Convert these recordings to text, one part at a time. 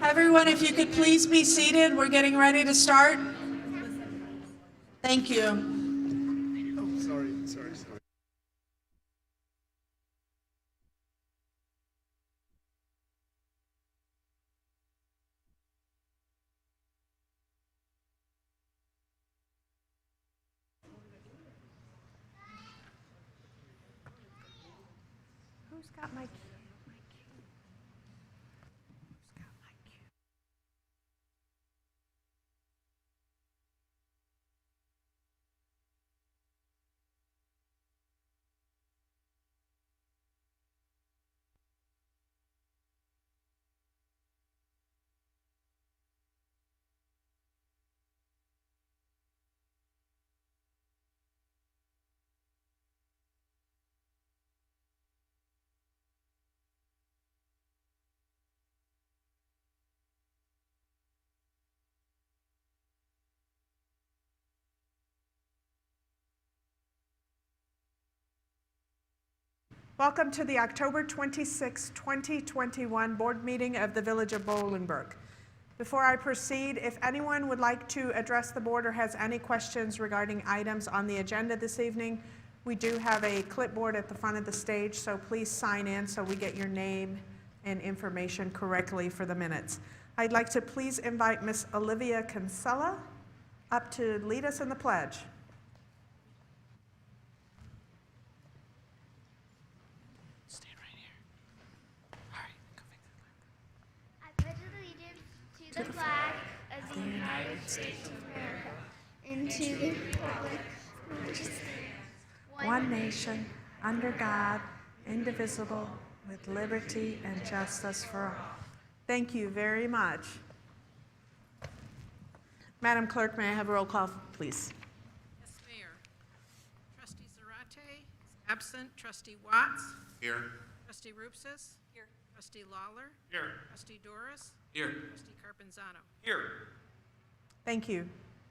Everyone, if you could please be seated, we're getting ready to start. Thank you. Oh, sorry. Who's got my Welcome to the October 26, 2021 board meeting of the Village of Bolingbrook. Before I proceed, if anyone would like to address the board or has any questions regarding items on the agenda this evening, we do have a clipboard at the front of the stage, so please sign in so we get your name and information correctly for the minutes. I'd like to please invite Miss Olivia Kinsella up to lead us in the pledge. The flag of the United States of America, and to the republic which stands one nation, under God, indivisible, with liberty and justice for all. Thank you very much. Madam Clerk, may I have a roll call, please? Yes, Mayor. Trustee Zarate is absent. Trustee Watts? Here. Trustee Roopsis? Here. Trustee Lawler? Here. Trustee Doris? Here. Trustee Carpenzano? Here. Thank you.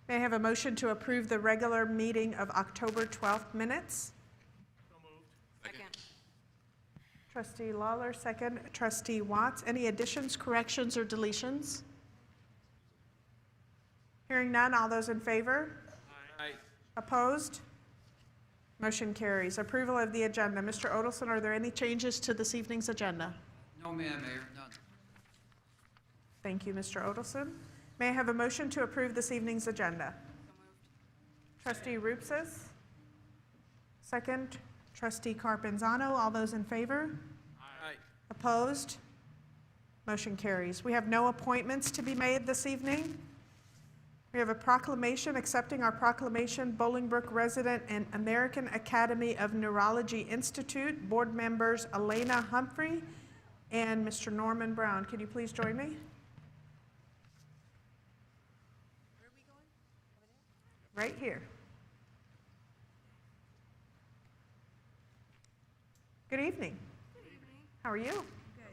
May I have a motion to approve the regular meeting of October 12th minutes? So moved. Second. Trustee Lawler, second. Trustee Watts, any additions, corrections, or deletions? Hearing none, all those in favor? Aye. Opposed? Motion carries. Approval of the agenda. Mr. Odelson, are there any changes to this evening's agenda? No, ma'am, Mayor, none. Thank you, Mr. Odelson. May I have a motion to approve this evening's agenda? Trustee Roopsis? Second. Trustee Carpenzano, all those in favor? Aye. Opposed? Motion carries. We have no appointments to be made this evening. We have a proclamation accepting our proclamation, Bolingbrook resident and American Academy of Neurology Institute, board members Elena Humphrey and Mr. Norman Brown. Could you please join me? Where are we going? Right here. Good evening. Good evening. How are you? Good.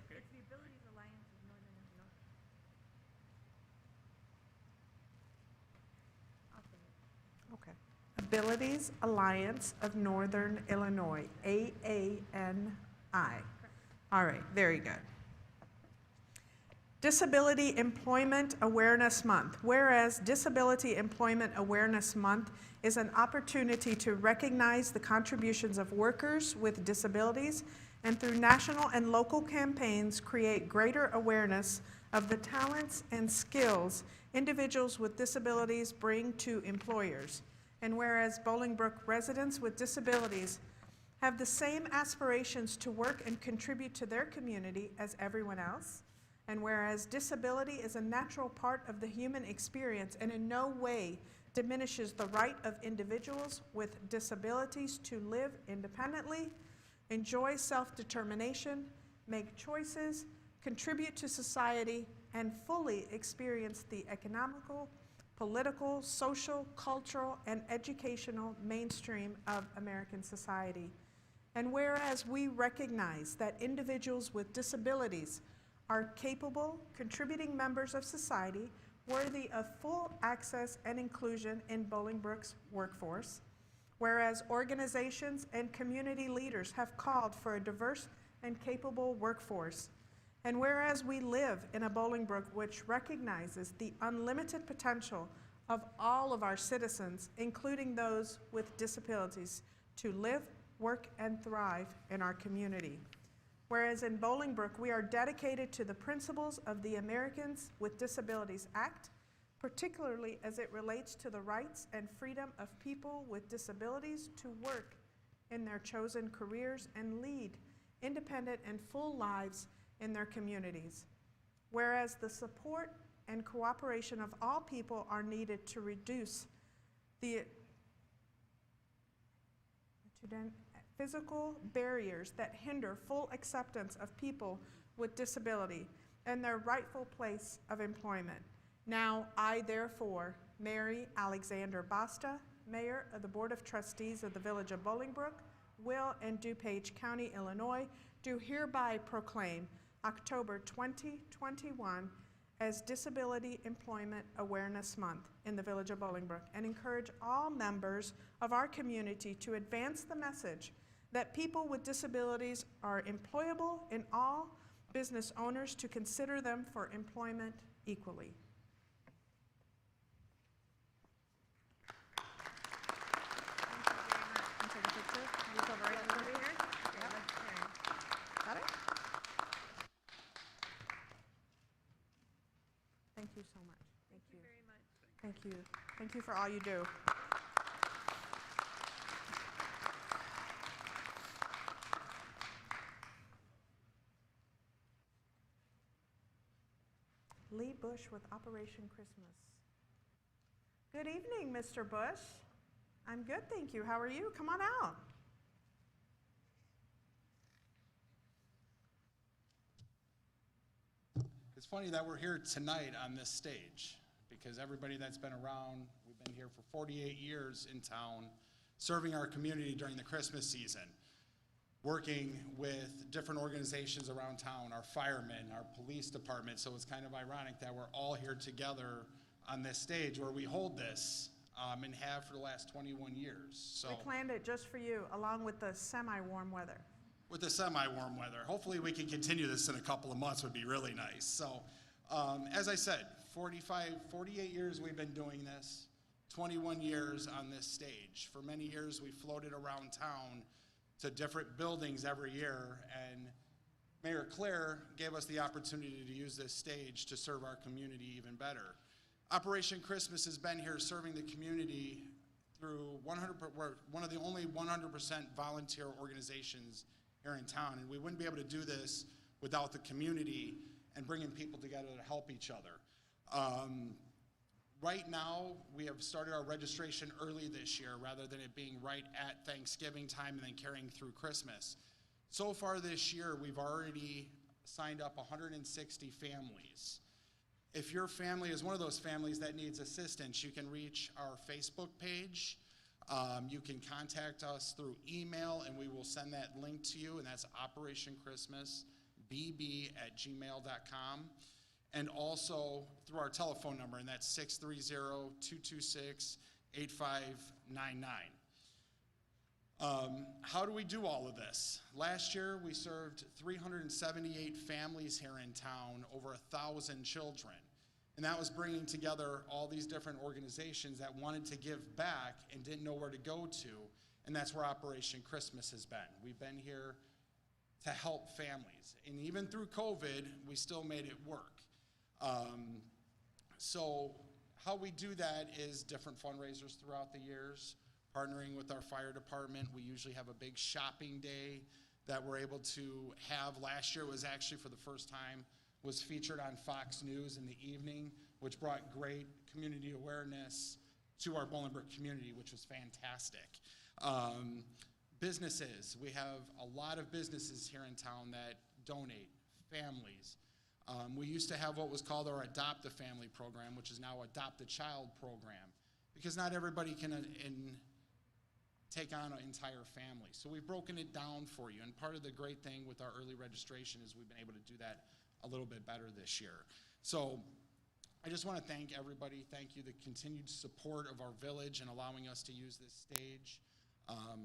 It's the Abilities Alliance of Northern Illinois. Okay. Abilities Alliance of Northern Illinois, AANI. All right, very good. Disability Employment Awareness Month. Whereas Disability Employment Awareness Month is an opportunity to recognize the contributions of workers with disabilities and through national and local campaigns create greater awareness of the talents and skills individuals with disabilities bring to employers. And whereas Bolingbrook residents with disabilities have the same aspirations to work and contribute to their community as everyone else, and whereas disability is a natural part of the human experience and in no way diminishes the right of individuals with disabilities to live independently, enjoy self-determination, make choices, contribute to society, and fully experience the economical, political, social, cultural, and educational mainstream of American society. And whereas we recognize that individuals with disabilities are capable, contributing members of society worthy of full access and inclusion in Bolingbrook's workforce, whereas organizations and community leaders have called for a diverse and capable workforce. And whereas we live in a Bolingbrook which recognizes the unlimited potential of all of our citizens, including those with disabilities, to live, work, and thrive in our community. Whereas in Bolingbrook, we are dedicated to the principles of the Americans with Disabilities Act, particularly as it relates to the rights and freedom of people with disabilities to work in their chosen careers and lead independent and full lives in their communities. Whereas the support and cooperation of all people are needed to reduce the physical barriers that hinder full acceptance of people with disability and their rightful place of employment. Now, I therefore, Mary Alexander Basta, Mayor of the Board of Trustees of the Village of Bolingbrook, Will and DuPage County, Illinois, do hereby proclaim October 2021 as Disability Employment Awareness Month in the Village of Bolingbrook, and encourage all members of our community to advance the message that people with disabilities are employable and all business owners to consider them for employment equally. Thank you so much. Thank you very much. Thank you. Thank you for all you do. Lee Bush with Operation Christmas. Good evening, Mr. Bush. I'm good, thank you. How are you? Come on out. It's funny that we're here tonight on this stage, because everybody that's been around, we've been here for 48 years in town, serving our community during the Christmas season, working with different organizations around town, our firemen, our police department. So it's kind of ironic that we're all here together on this stage where we hold this and have for the last 21 years. So We planned it just for you, along with the semi-warm weather. with the semi-warm weather. Hopefully we can continue this in a couple of months, would be really nice. So as I said, 48 years we've been doing this, 21 years on this stage. For many years we floated around town to different buildings every year, and Mayor Claire gave us the opportunity to use this stage to serve our community even better. Operation Christmas has been here serving the community through we're one of the only 100% volunteer organizations here in town, and we wouldn't be able to do this without the community and bringing people together to help each other. Right now, we have started our registration early this year rather than it being right at Thanksgiving time and then carrying through Christmas. So far this year, we've already signed up 160 families. If your family is one of those families that needs assistance, you can reach our Facebook page. You can contact us through email, and we will send that link to you, and that's operationchristmasbb@gmail.com. And also through our telephone number, and that's 630-226-8599. How do we do all of this? Last year, we served 378 families here in town, over 1,000 children. And that was bringing together all these different organizations that wanted to give back and didn't know where to go to, and that's where Operation Christmas has been. We've been here to help families, and even through COVID, we still made it work. So how we do that is different fundraisers throughout the years, partnering with our fire department. We usually have a big shopping day that we're able to have. Last year was actually, for the first time, was featured on Fox News in the evening, which brought great community awareness to our Bolingbrook community, which was fantastic. Businesses, we have a lot of businesses here in town that donate, families. We used to have what was called our Adopt a Family program, which is now Adopt a Child program, because not everybody can take on an entire family. So we've broken it down for you, and part of the great thing with our early registration is we've been able to do that a little bit better this year. So I just want to thank everybody. Thank you, the continued support of our village and allowing us to use this stage.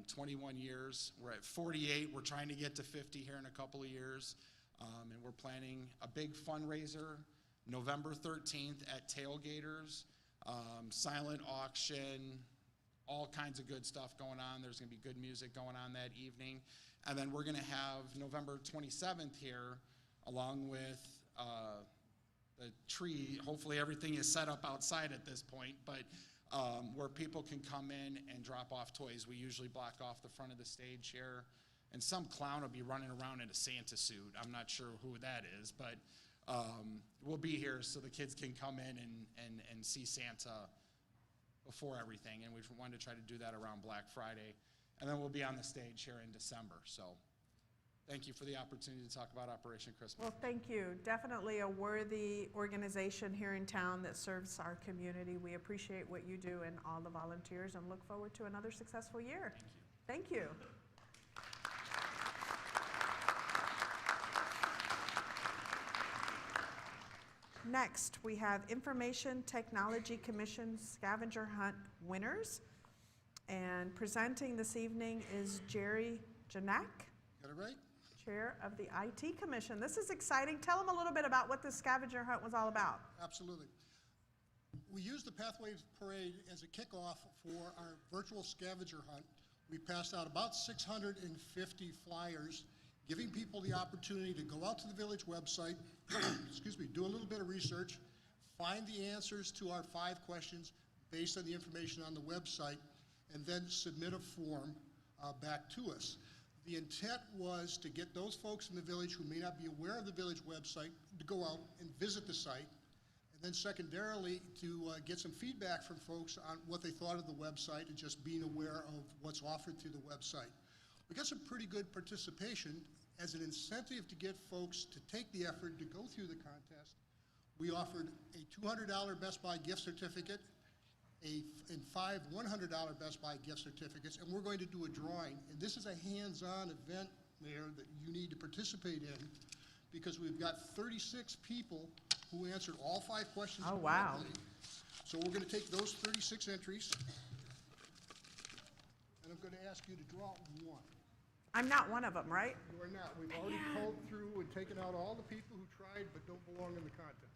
21 years. We're at 48. We're trying to get to 50 here in a couple of years. And we're planning a big fundraiser November 13th at Tailgaters, silent auction, all kinds of good stuff going on. There's going to be good music going on that evening. And then we're going to have November 27th here, along with the tree. Hopefully everything is set up outside at this point, but where people can come in and drop off toys. We usually block off the front of the stage here, and some clown will be running around in a Santa suit. I'm not sure who that is, but we'll be here so the kids can come in and see Santa before everything, and we wanted to try to do that around Black Friday. And then we'll be on the stage here in December. So thank you for the opportunity to talk about Operation Christmas. Well, thank you. Definitely a worthy organization here in town that serves our community. We appreciate what you do and all the volunteers and look forward to another successful year. Thank you. Next, we have Information Technology Commission Scavenger Hunt winners. And presenting this evening is Jerry Janak, Got it right? Chair of the IT Commission. This is exciting. Tell them a little bit about what the scavenger hunt was all about. Absolutely. We used the Pathways Parade as a kickoff for our virtual scavenger hunt. We passed out about 650 flyers, giving people the opportunity to go out to the village website, excuse me, do a little bit of research, find the answers to our 5 questions based on the information on the website, and then submit a form back to us. The intent was to get those folks in the village who may not be aware of the village website to go out and visit the site, and then secondarily to get some feedback from folks on what they thought of the website and just being aware of what's offered through the website. We got some pretty good participation. As an incentive to get folks to take the effort to go through the contest, we offered a $200 Best Buy gift certificate, and 5 $100 Best Buy gift certificates, and we're going to do a drawing. And this is a hands-on event, Mayor, that you need to participate in, because we've got 36 people who answered all 5 questions Oh, wow. correctly. So we're going to take those 36 entries, and I'm going to ask you to draw one. I'm not one of them, right? You are not. We've already culled through and taken out all the people who tried but don't belong in the contest.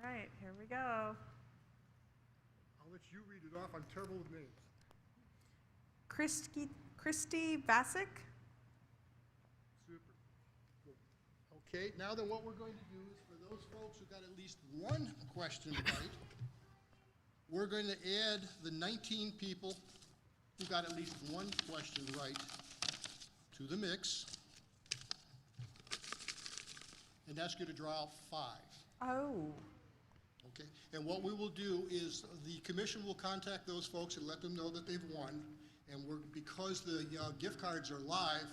All right, here we go. I'll let you read it off. I'm terrible with names. Christy Vasic. Super. Okay, now then what we're going to do is for those folks who got at least one question right, we're going to add the 19 people who got at least one question right to the mix and ask you to draw out 5. Oh, Okay, and what we will do is the commission will contact those folks and let them know that they've won. And because the gift cards are live,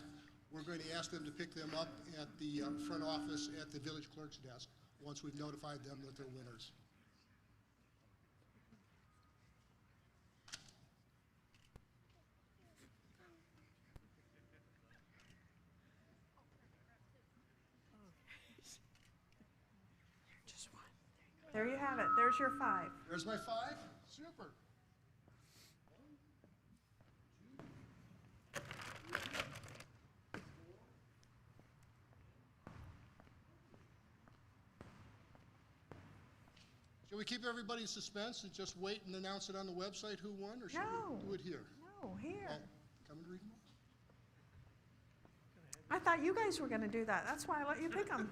we're going to ask them to pick them up at the front office at the village clerk's desk once we've notified them that they're winners. just one. There you have it. There's your 5. There's my 5. Super. Shall we keep everybody in suspense and just wait and announce it on the website who won, or should No. we do it here? No, here. Oh, come and read them. I thought you guys were going to do that. That's why I let you pick them.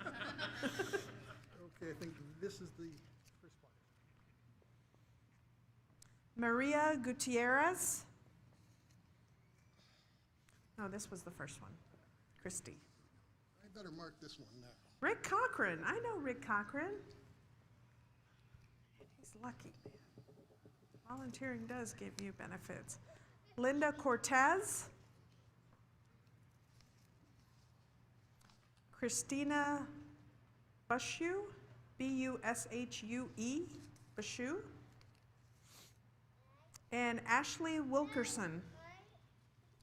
Okay, I think this is the first one. Maria Gutierrez. No, this was the first one. Christy. I better mark this one now. Rick Cochran. I know Rick Cochran. He's lucky, man. Volunteering does give you benefits. Linda Cortez. Christina Bushue, B-U-S-H-U-E, Bushue. And Ashley Wilkerson.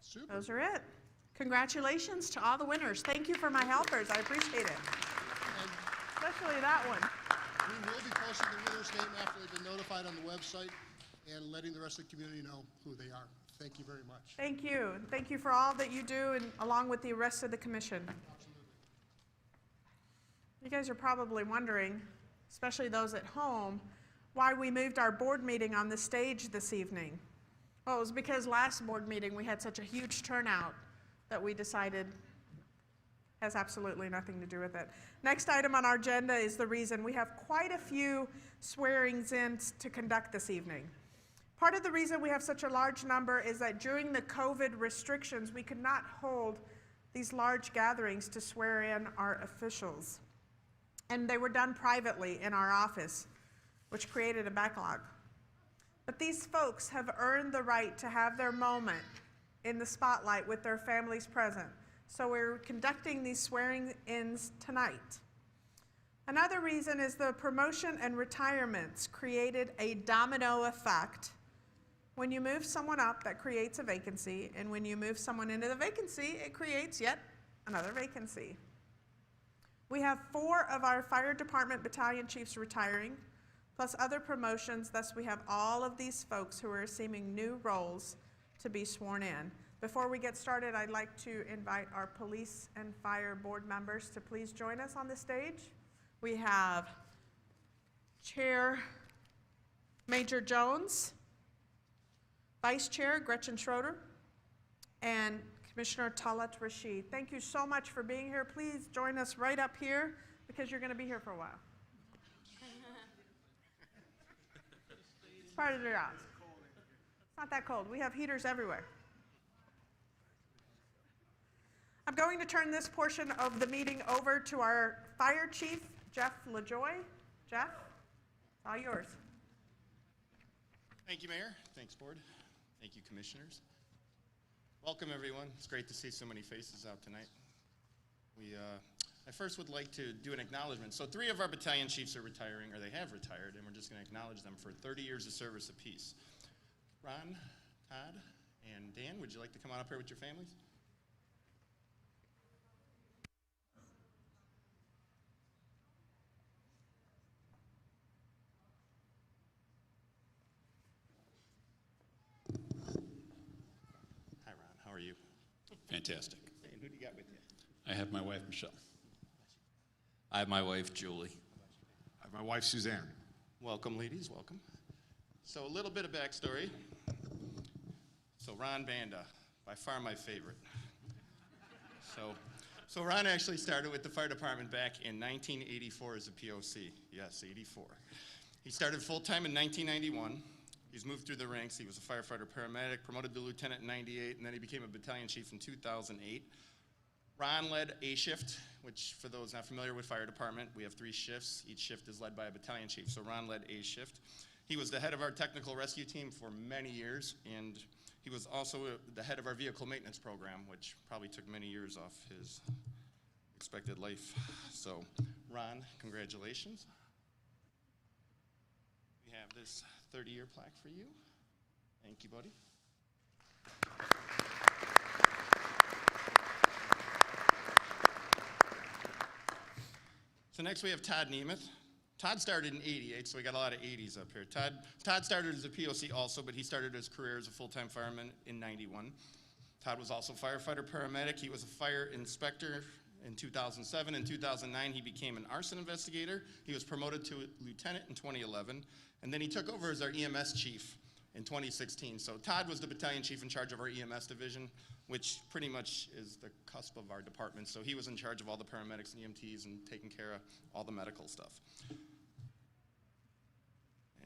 Super. Those are it. Congratulations to all the winners. Thank you for my helpers. I appreciate it. And Especially that one. we will be posting the winner's name after they've been notified on the website. and letting the rest of the community know who they are. Thank you very much. Thank you. And thank you for all that you do, and along with the rest of the commission. You guys are probably wondering, especially those at home, why we moved our board meeting on the stage this evening. Well, it was because last board meeting we had such a huge turnout that we decided has absolutely nothing to do with it. Next item on our agenda is the reason we have quite a few swearings in to conduct this evening. Part of the reason we have such a large number is that during the COVID restrictions, we could not hold these large gatherings to swear in our officials. And they were done privately in our office, which created a backlog. But these folks have earned the right to have their moment in the spotlight with their families present. So we're conducting these swearing-ins tonight. Another reason is the promotion and retirements created a domino effect. When you move someone up, that creates a vacancy, and when you move someone into the vacancy, it creates yet another vacancy. We have 4 of our fire department battalion chiefs retiring, plus other promotions, thus we have all of these folks who are assuming new roles to be sworn in. Before we get started, I'd like to invite our police and fire board members to please join us on the stage. We have Chair Major Jones, Vice Chair Gretchen Schroeder, and Commissioner Talat Rashid. Thank you so much for being here. Please join us right up here because you're going to be here for a while. It's part of the job. It's not that cold. We have heaters everywhere. I'm going to turn this portion of the meeting over to our Fire Chief, Jeff LaJoy. Jeff, it's all yours. Thank you, Mayor. Thanks, Board. Thank you, Commissioners. Welcome, everyone. It's great to see so many faces out tonight. I first would like to do an acknowledgement. So 3 of our battalion chiefs are retiring, or they have retired, and we're just going to acknowledge them for 30 years of service apiece. Ron, Todd, and Dan, would you like to come on up here with your families? Hi, Ron. How are you? Fantastic. And who do you got with you? I have my wife, Michelle. I have my wife, Julie. I have my wife, Suzanne. Welcome, ladies. Welcome. So a little bit of backstory. So Ron Banda, by far my favorite. So Ron actually started with the fire department back in 1984 as a POC. Yes, 84. He started full-time in 1991. He's moved through the ranks. He was a firefighter paramedic, promoted to lieutenant in 98, and then he became a battalion chief in 2008. Ron led A shift, which for those not familiar with fire department, we have 3 shifts. Each shift is led by a battalion chief, so Ron led A shift. He was the head of our technical rescue team for many years, and he was also the head of our vehicle maintenance program, which probably took many years off his expected life. So, Ron, congratulations. We have this 30-year plaque for you. Thank you, buddy. So next we have Todd Nemeth. Todd started in 88, so we got a lot of 80s up here. Todd started as a POC also, but he started his career as a full-time fireman in 91. Todd was also firefighter paramedic. He was a fire inspector in 2007. In 2009, he became an arson investigator. He was promoted to lieutenant in 2011, and then he took over as our EMS chief in 2016. So Todd was the battalion chief in charge of our EMS division, which pretty much is the cusp of our department. So he was in charge of all the paramedics and EMTs and taking care of all the medical stuff.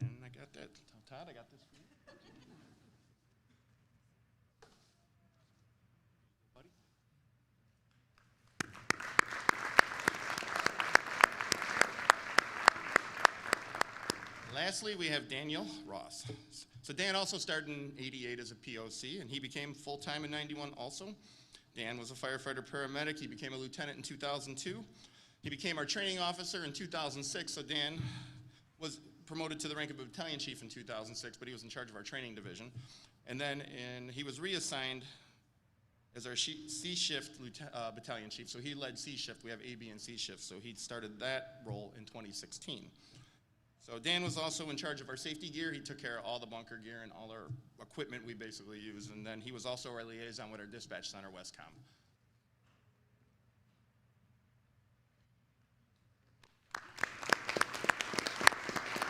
And I got that. Todd, I got this for you. Buddy. Lastly, we have Daniel Ross. So Dan also started in 88 as a POC, and he became full-time in 91 also. Dan was a firefighter paramedic. He became a lieutenant in 2002. He became our training officer in 2006, so Dan was promoted to the rank of a battalion chief in 2006, but he was in charge of our training division. And then he was reassigned as our C shift battalion chief, so he led C shift. We have A, B, and C shifts, so he started that role in 2016. So Dan was also in charge of our safety gear. He took care of all the bunker gear and all our equipment we basically use. And then he was also our liaison with our dispatch center, Westcom.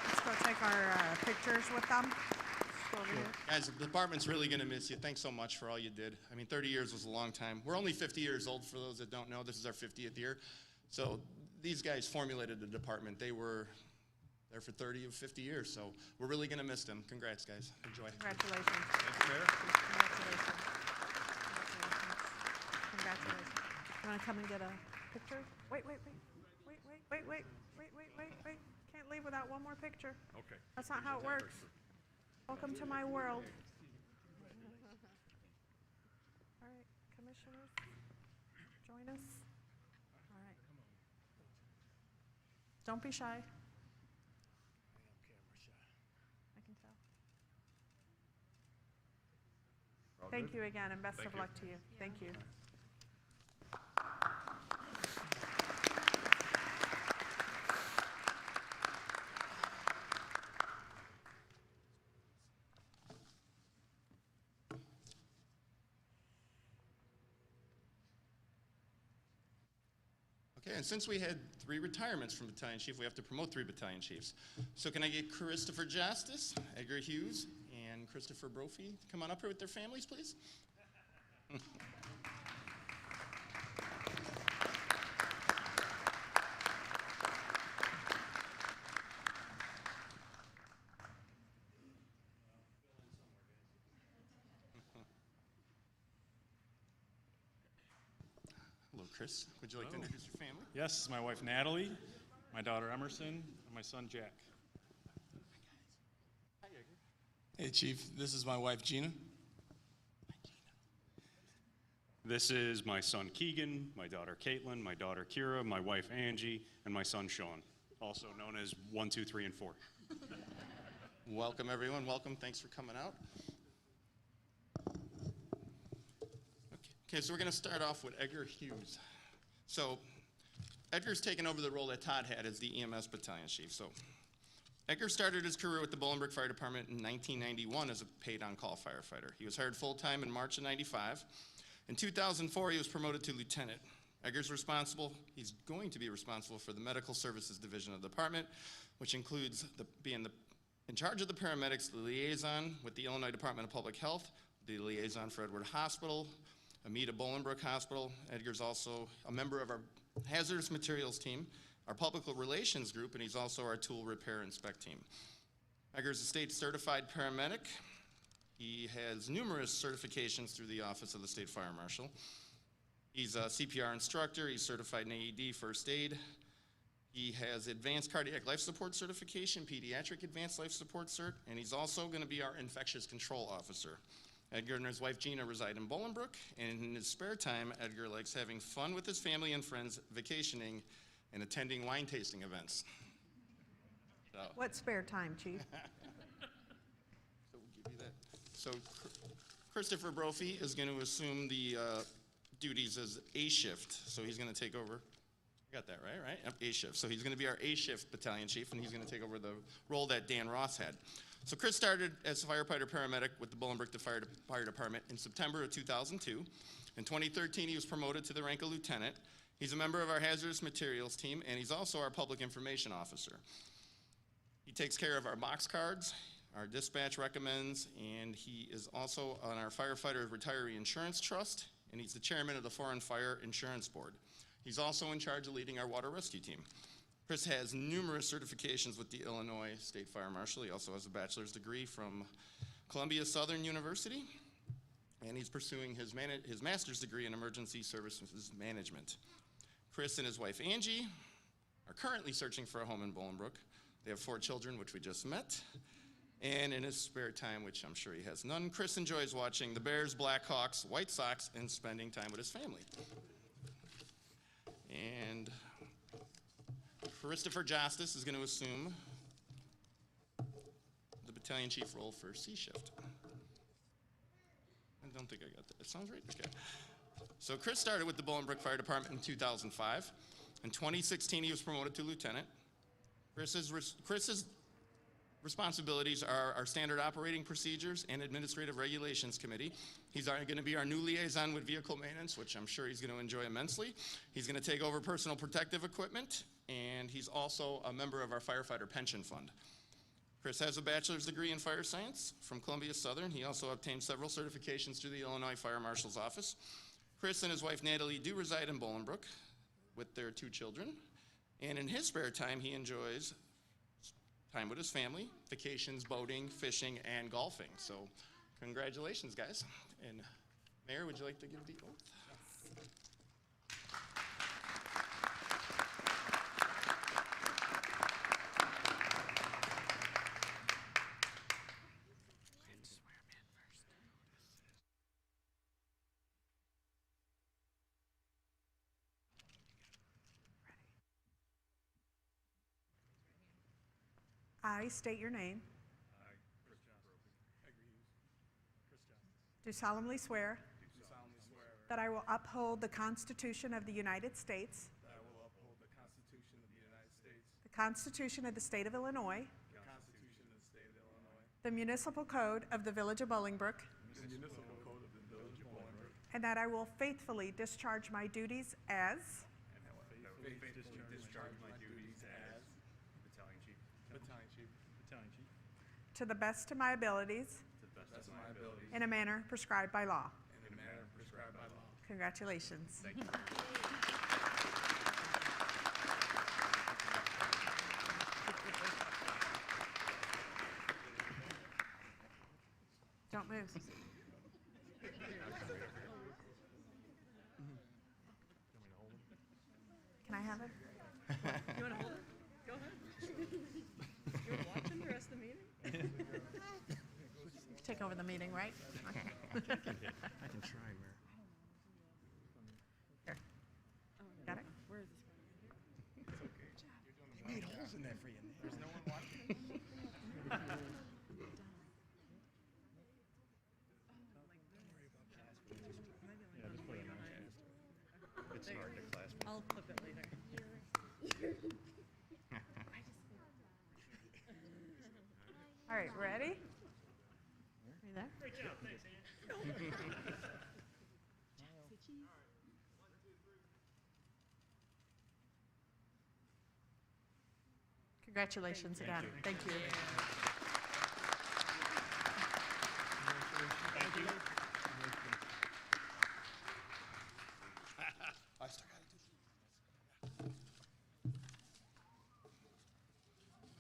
Let's go take our pictures with them. Let's go over here. Guys, the department's really going to miss you. Thanks so much for all you did. I mean, 30 years was a long time. We're only 50 years old, for those that don't know. This is our 50th year. So these guys formulated the department. They were there for 30 of 50 years, so we're really going to miss them. Congrats, guys. Enjoy. Congratulations. Thank you, Mayor. Congratulations. Congratulations. You want to come and get a picture? Wait. Can't leave without one more picture. Okay. That's not how it works. Welcome to my world. All right, commissioners, join us. All right. Don't be shy. I can tell. Thank you again, and best of luck to you. Thank you. Okay, and since we had 3 retirements from battalion chief, we have to promote 3 battalion chiefs. So can I get Christopher Justice, Edgar Hughes, and Christopher Brophy to come on up here with their families, please? Hello, Chris. Would you like to introduce your family? Yes, this is my wife Natalie, my daughter Emerson, and my son Jack. Hey, Chief. This is my wife Gina. This is my son Keegan, my daughter Caitlin, my daughter Kira, my wife Angie, and my son Sean, also known as 1, 2, 3, and 4. Welcome, everyone. Welcome. Thanks for coming out. Okay, so we're going to start off with Edgar Hughes. So Edgar's taken over the role that Todd had as the EMS battalion chief. So Edgar started his career with the Bolingbrook Fire Department in 1991 as a paid on-call firefighter. He was hired full-time in March of '95. In 2004, he was promoted to lieutenant. Edgar's he's going to be responsible for the medical services division of the department, which includes being in charge of the paramedics, the liaison with the Illinois Department of Public Health, the liaison for Edward Hospital, Amita Bolingbrook Hospital. Edgar's also a member of our hazardous materials team, our public relations group, and he's also our tool repair and spec team. Edgar's a state certified paramedic. He has numerous certifications through the Office of the State Fire Marshal. He's a CPR instructor. He's certified in AED first aid. He has advanced cardiac life support certification, pediatric advanced life support cert, and he's also going to be our infectious control officer. Edgar and his wife Gina reside in Bolingbrook, and in his spare time, Edgar likes having fun with his family and friends, vacationing, and attending wine tasting events. So, What spare time, Chief? so we'll give you that. So Christopher Brophy is going to assume the duties as A shift, so he's going to take over. You got that right? Yep, A shift. So he's going to be our A shift battalion chief, and he's going to take over the role that Dan Ross had. So Chris started as a firefighter paramedic with the Bolingbrook Fire Department in September of 2002. In 2013, he was promoted to the rank of lieutenant. He's a member of our hazardous materials team, and he's also our public information officer. He takes care of our box cards, our dispatch recommends, and he is also on our firefighter retiree insurance trust, and he's the chairman of the Foreign Fire Insurance Board. He's also in charge of leading our water rescue team. Chris has numerous certifications with the Illinois State Fire Marshal. He also has a bachelor's degree from Columbia Southern University, and he's pursuing his master's degree in emergency services management. Chris and his wife Angie are currently searching for a home in Bolingbrook. They have 4 children, which we just met. And in his spare time, which I'm sure he has none, Chris enjoys watching the Bears, Blackhawks, White Sox, and spending time with his family. And Christopher Justice is going to assume the battalion chief role for C shift. I don't think I got that. It sounds right? Okay. So Chris started with the Bolingbrook Fire Department in 2005. In 2016, he was promoted to lieutenant. Chris is responsibilities are our standard operating procedures and administrative regulations committee. He's going to be our new liaison with vehicle maintenance, which I'm sure he's going to enjoy immensely. He's going to take over personal protective equipment, and he's also a member of our firefighter pension fund. Chris has a bachelor's degree in fire science from Columbia Southern. He also obtained several certifications through the Illinois Fire Marshal's Office. Chris and his wife Natalie do reside in Bolingbrook with their 2 children. And in his spare time, he enjoys time with his family, vacations, boating, fishing, and golfing. So congratulations, guys. And Mayor, would you like to give the oath? I state your name. Do solemnly swear that I will uphold the Constitution of the United States, the Constitution of the State of Illinois, the Municipal Code of the Village of Bolingbrook, and that I will faithfully discharge my duties as to the best of my abilities, in a manner prescribed by law. Congratulations. Thank you. Don't move. Can I have it? You want to hold it? Go ahead. You want to watch him the rest of the meeting? Take over the meeting, right? Okay. I can try, Mayor. Here. Got it? Where is this going? It's okay. We made holes in that for you. There's no one watching. Yeah, just put it on. It's hard to clasp. I'll clip it later. All right, ready? Are you there? Great job, thanks, Ann. Congratulations again. Thank you. Thank you. I still got it.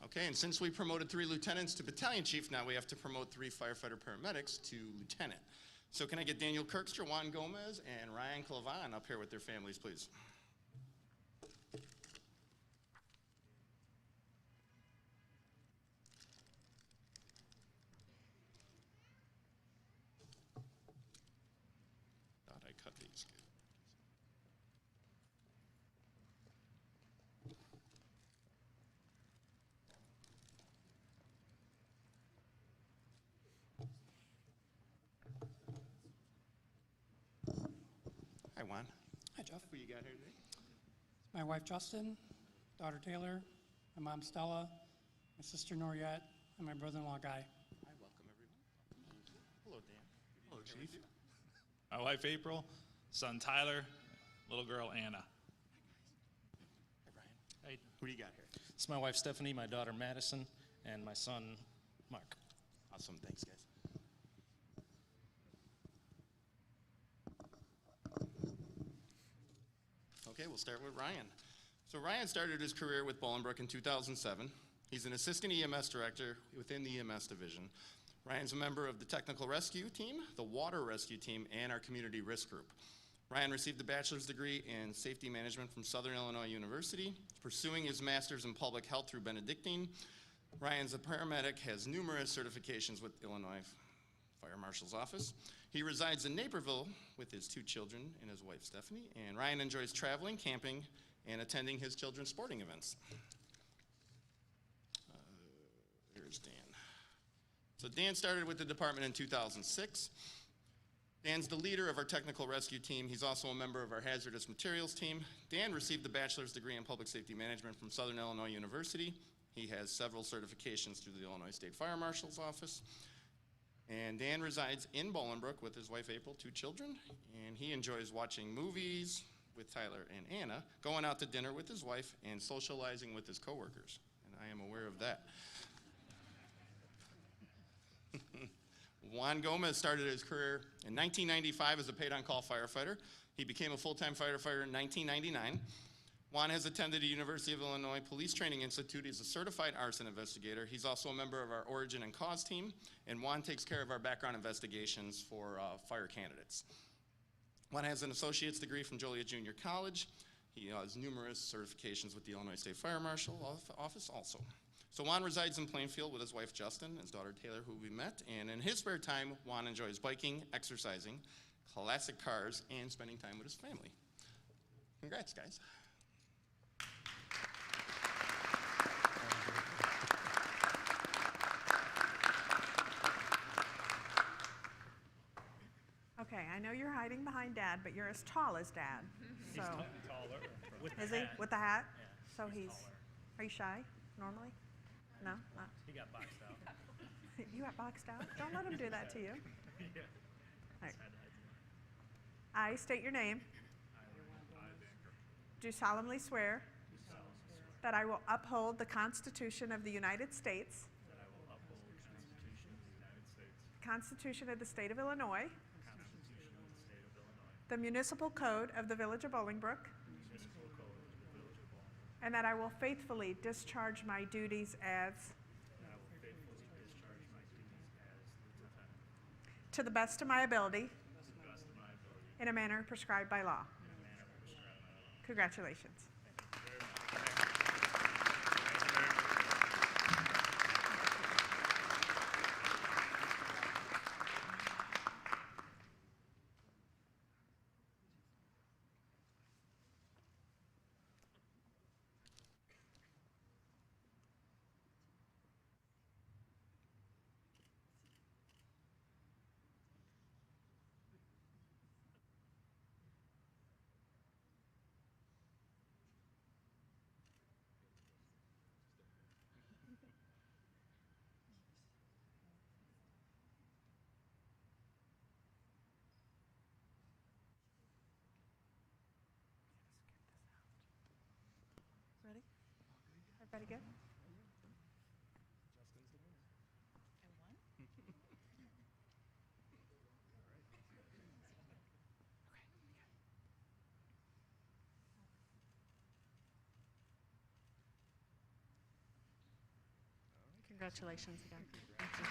Okay, and since we promoted 3 lieutenants to battalion chief, now we have to promote 3 firefighter paramedics to lieutenant. So can I get Daniel Kirkstra, Juan Gomez, and Ryan Clavan up here with their families, please? Thought I cut these. Hi, Juan. Hi, Jeff. Who you got here today? My wife, Justin, daughter, Taylor, my mom, Stella, my sister, Noriette, and my brother-in-law, Guy. Hi, welcome everyone. Hello, Dan. Hello, Chief. My wife, April, son, Tyler, little girl, Anna. Hi, Brian. Hey, who do you got here? It's my wife, Stephanie, my daughter, Madison, and my son, Mark. Awesome, thanks, guys. Okay, we'll start with Ryan. So Ryan started his career with Bolingbrook in 2007. He's an assistant EMS director within the EMS division. Ryan's a member of the technical rescue team, the water rescue team, and our community risk group. Ryan received a bachelor's degree in safety management from Southern Illinois University, pursuing his master's in public health through Benedictine. Ryan's a paramedic, has numerous certifications with Illinois Fire Marshal's Office. He resides in Naperville with his 2 children and his wife, Stephanie, and Ryan enjoys traveling, camping, and attending his children's sporting events. Here's Dan. So Dan started with the department in 2006. Dan's the leader of our technical rescue team. He's also a member of our hazardous materials team. Dan received a bachelor's degree in public safety management from Southern Illinois University He has several certifications through the Illinois State Fire Marshal's Office. And Dan resides in Bolingbrook with his wife April, 2 children, and he enjoys watching movies with Tyler and Anna, going out to dinner with his wife, and socializing with his coworkers. And I am aware of that. Juan Gomez started his career in 1995 as a paid-on-call firefighter. He became a full-time firefighter in 1999. Juan has attended the University of Illinois Police Training Institute. He's a certified arson investigator. He's also a member of our Origin and Cause team, and Juan takes care of our background investigations for fire candidates. Juan has an associate's degree from Joliet Junior College. He has numerous certifications with the Illinois State Fire Marshal Office also. So Juan resides in Plainfield with his wife Justin, his daughter Taylor, who we met, and in his spare time, Juan enjoys biking, exercising, classic cars, and spending time with his family. Congrats, guys. Okay, I know you're hiding behind Dad, but you're as tall as Dad. So. He's taller. Is he? With the hat? Yeah, So he's, are you shy normally? No? Not. He got boxed out. You got boxed out? Don't let him do that to you. Yeah. All right. I state your name. Do solemnly swear that I will uphold the Constitution of the United States, Constitution of the State of Illinois, the Municipal Code of the Village of Bolingbrook, and that I will faithfully discharge my duties as to the best of my ability in a manner prescribed by law. Congratulations. Ready? Everybody good? Congratulations again. Thank you.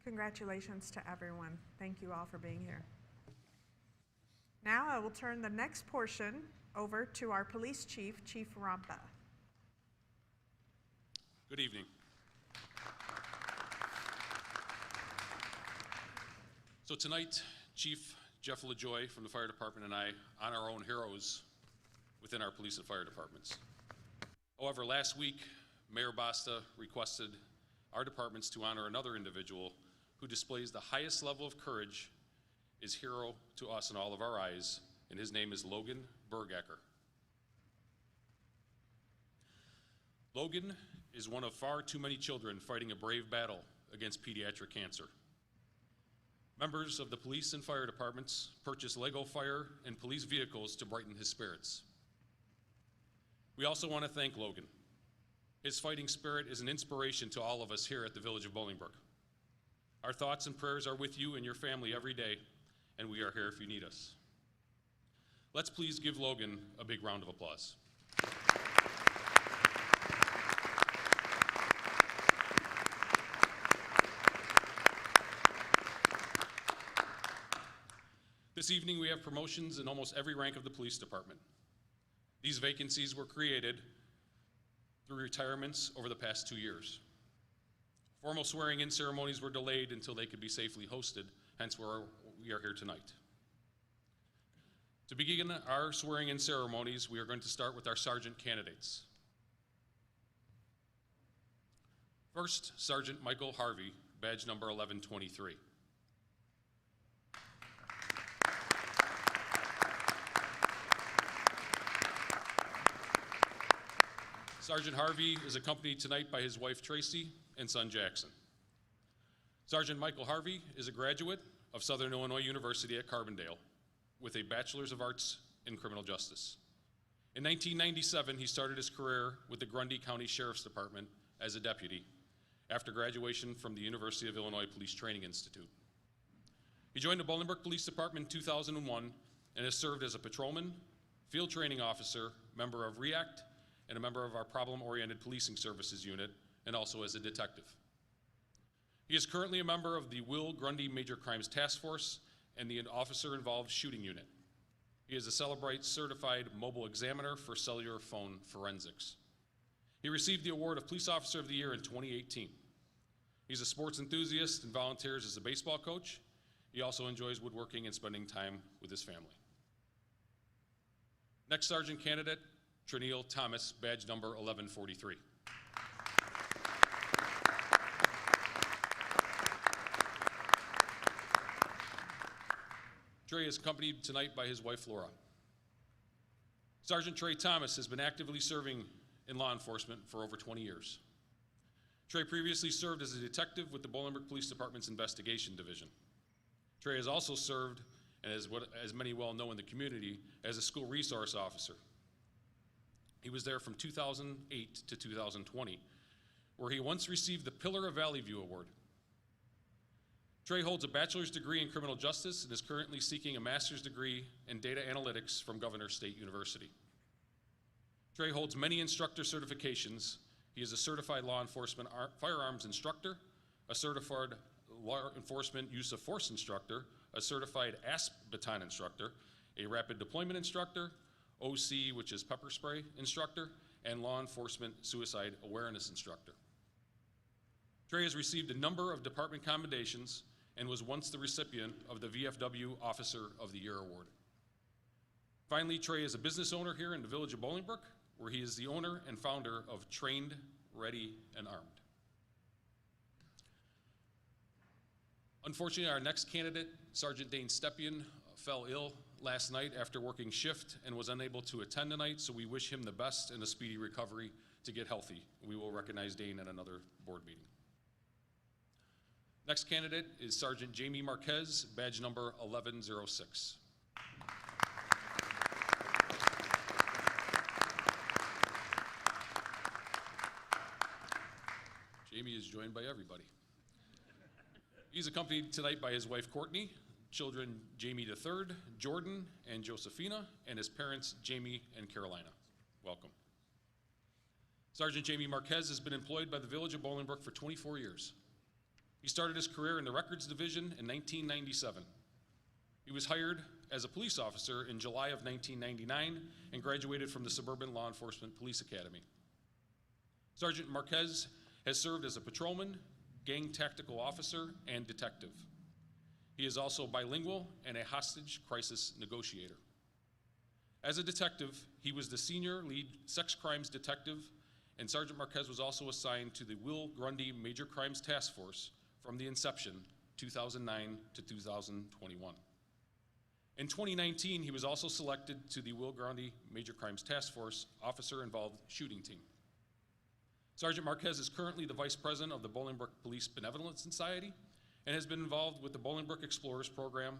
Congratulations to everyone. Thank you all for being here. Now I will turn the next portion over to our police chief, Chief Rampa. Good evening. So tonight, Chief Jeff LaJoy from the fire department and I honor our own heroes within our police and fire departments. However, last week, Mayor Basta requested our departments to honor another individual who displays the highest level of courage, is hero to us in all of our eyes, and his name is Logan Bergecker. Logan is one of far too many children fighting a brave battle against pediatric cancer. Members of the police and fire departments purchased Lego fire and police vehicles to brighten his spirits. We also want to thank Logan. His fighting spirit is an inspiration to all of us here at the Village of Bolingbrook. Our thoughts and prayers are with you and your family every day, and we are here if you need us. Let's please give Logan a big round of applause. This evening we have promotions in almost every rank of the police department. These vacancies were created through retirements over the past 2 years. Formal swearing-in ceremonies were delayed until they could be safely hosted, hence we are here tonight. To begin our swearing-in ceremonies, we are going to start with our sergeant candidates. First, Sgt Michael Harvey, badge number 1123. Sergeant Harvey is accompanied tonight by his wife Tracy and son Jackson. Sergeant Michael Harvey is a graduate of Southern Illinois University at Carbondale with a Bachelor's of Arts in Criminal Justice. In 1997, he started his career with the Grundy County Sheriff's Department as a deputy after graduation from the University of Illinois Police Training Institute. He joined the Bolingbrook Police Department in 2001 and has served as a patrolman, field training officer, member of REACT, and a member of our Problem-Oriented Policing Services Unit, and also as a detective. He is currently a member of the Will Grundy Major Crimes Task Force and the Officer-Involved Shooting Unit. He is a Celebrite Certified Mobile Examiner for Cellular Phone Forensics. He received the award of Police Officer of the Year in 2018. He's a sports enthusiast and volunteers as a baseball coach. He also enjoys woodworking and spending time with his family. Next Sergeant Candidate, Trey Thomas, badge number 1143. Trey is accompanied tonight by his wife Laura. Sergeant Trey Thomas has been actively serving in law enforcement for over 20 years. Trey previously served as a detective with the Bolingbrook Police Department's Investigation Division. Trey has also served, and as many well know in the community, as a school resource officer. He was there from 2008 to 2020, where he once received the Pillar of Valley View Award. Trey holds a bachelor's degree in criminal justice and is currently seeking a master's degree in data analytics from Governor State University. Trey holds many instructor certifications. He is a certified law enforcement firearms instructor, a certified law enforcement use of force instructor, a certified ASP baton instructor, a rapid deployment instructor, OC, which is pepper spray instructor, and law enforcement suicide awareness instructor. Trey has received a number of department commendations and was once the recipient of the VFW Officer of the Year Award. Finally, Trey is a business owner here in the village of Bolingbrook, where he is the owner and founder of Trained, Ready, and Armed. Unfortunately, our next candidate, Sergeant Dane Stepien, fell ill last night after working shift and was unable to attend tonight, so we wish him the best and a speedy recovery to get healthy. We will recognize Dane at another board meeting. Next candidate is Sgt Jamie Marquez, badge number 1106. Jamie is joined by everybody. He's accompanied tonight by his wife Courtney, children Jamie III, Jordan, and Josephina, and his parents Jamie and Carolina. Welcome. Sergeant Jamie Marquez has been employed by the village of Bolingbrook for 24 years. He started his career in the Records Division in 1997. He was hired as a police officer in July of 1999 and graduated from the Suburban Law Enforcement Police Academy. Sergeant Marquez has served as a patrolman, gang tactical officer, and detective. He is also bilingual and a hostage crisis negotiator. As a detective, he was the senior lead sex crimes detective, and Sergeant Marquez was also assigned to the Will Grundy Major Crimes Task Force from the inception, 2009 to 2021. In 2019, he was also selected to the Will Grundy Major Crimes Task Force Officer-Involved Shooting Team. Sergeant Marquez is currently the Vice President of the Bolingbrook Police Benevolent Society and has been involved with the Bolingbrook Explorers Program,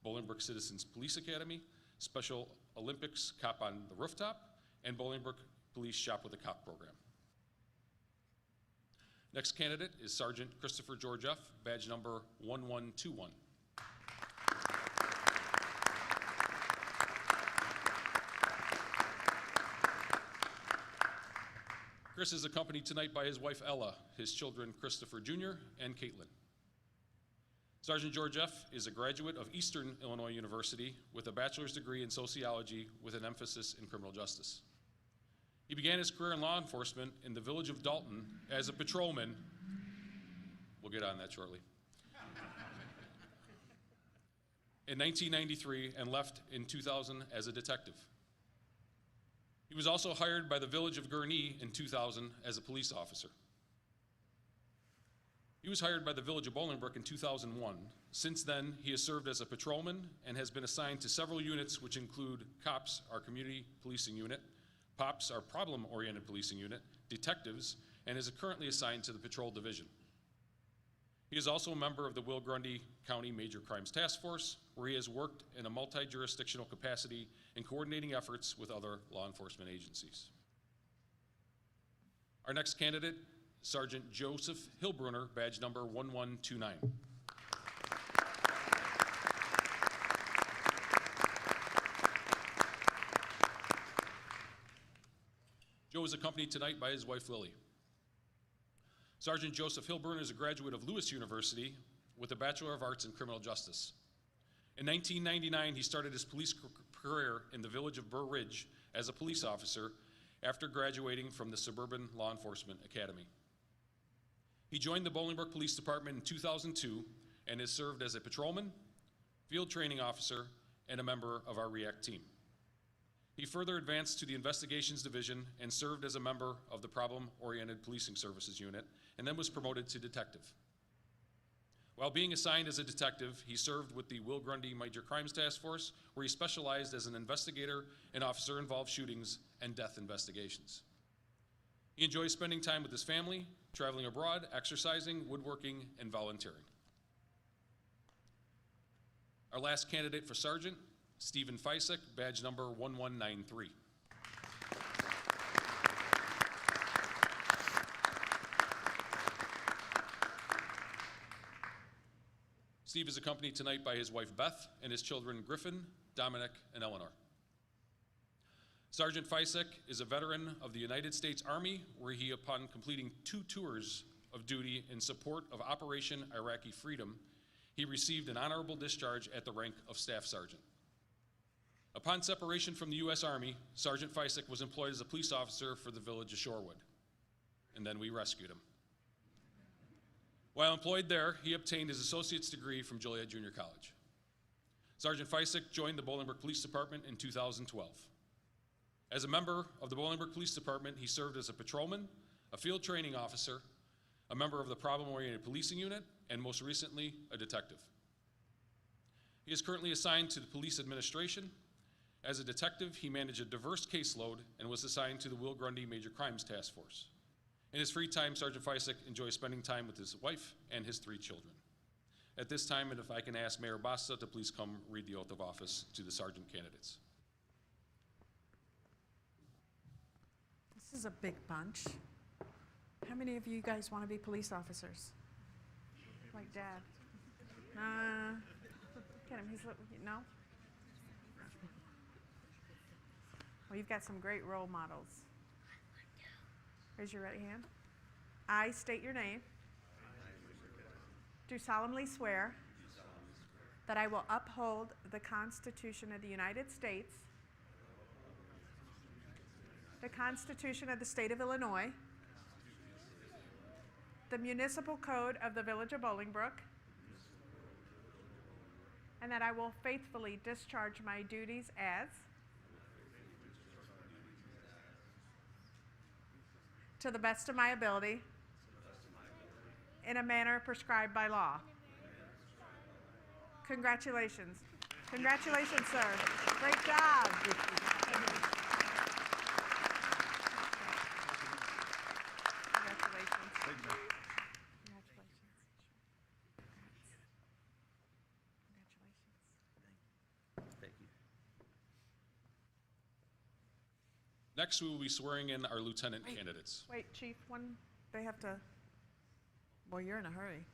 Bolingbrook Citizens Police Academy, Special Olympics Cop on the Rooftop, and Bolingbrook Police Shop with a Cop program. Next candidate is Sergeant Christopher George F, badge number 1121. Chris is accompanied tonight by his wife Ella, his children Christopher Jr. and Caitlin. Sergeant George F is a graduate of Eastern Illinois University with a bachelor's degree in sociology with an emphasis in criminal justice. He began his career in law enforcement in the village of Dalton as a patrolman. We'll get on that shortly. In 1993 and left in 2000 as a detective. He was also hired by the village of Gurnee in 2000 as a police officer. He was hired by the Village of Bolingbrook in 2001. Since then, he has served as a patrolman and has been assigned to several units, which include COPS, our Community Policing Unit, POPS, our Problem-Oriented Policing Unit, Detectives, and is currently assigned to the Patrol Division. He is also a member of the Will Grundy County Major Crimes Task Force, where he has worked in a multi-jurisdictional capacity in coordinating efforts with other law enforcement agencies. Our next candidate, Sgt Joseph Hillbrunner, badge number 1129. Joe is accompanied tonight by his wife, Lily. Sgt Joseph Hillbrunner is a graduate of Lewis University with a Bachelor of Arts in Criminal Justice. In 1999, he started his police career in the village of Burr Ridge as a police officer after graduating from the Suburban Law Enforcement Academy. He joined the Bolingbrook Police Department in 2002 and has served as a patrolman, field training officer, and a member of our REACT team. He further advanced to the Investigations Division and served as a member of the Problem-Oriented Policing Services Unit, and then was promoted to detective. While being assigned as a detective, he served with the Will Grundy Major Crimes Task Force, where he specialized as an investigator in officer-involved shootings and death investigations. He enjoys spending time with his family, traveling abroad, exercising, woodworking, and volunteering. Our last candidate for sergeant, Stephen Fisek, badge number 1193. Steve is accompanied tonight by his wife Beth and his children Griffin, Dominic, and Eleanor. Sergeant Fisek is a veteran of the United States Army, where he, upon completing 2 tours of duty in support of Operation Iraqi Freedom, he received an honorable discharge at the rank of Staff Sergeant. Upon separation from the U.S. Army, Sergeant Fisek was employed as a police officer for the village of Shorewood, and then we rescued him. While employed there, he obtained his associate's degree from Joliet Junior College. Sergeant Fisek joined the Bolingbrook Police Department in 2012. As a member of the Bolingbrook Police Department, he served as a patrolman, a field training officer, a member of the Problem-Oriented Policing Unit, and most recently, a detective. He is currently assigned to the Police Administration. As a detective, he managed a diverse caseload and was assigned to the Will Grundy Major Crimes Task Force. In his free time, Sergeant Fisek enjoys spending time with his wife and his 3 children. At this time, and if I can ask Mayor Basta to please come read the oath of office to the sergeant candidates. This is a big bunch. How many of you guys want to be police officers? Like Dad? Look at him, no? Well, you've got some great role models. Raise your right hand. I state your name. Do solemnly swear that I will uphold the Constitution of the United States, the Constitution of the State of Illinois, the Municipal Code of the Village of Bolingbrook, and that I will faithfully discharge my duties as to the best of my ability, in a manner prescribed by law. Congratulations. Congratulations, sir. Great job. Congratulations. Congratulations. Thank you. Next, we will be swearing in our lieutenant candidates. Wait, Chief, they have to, well, you're in a hurry.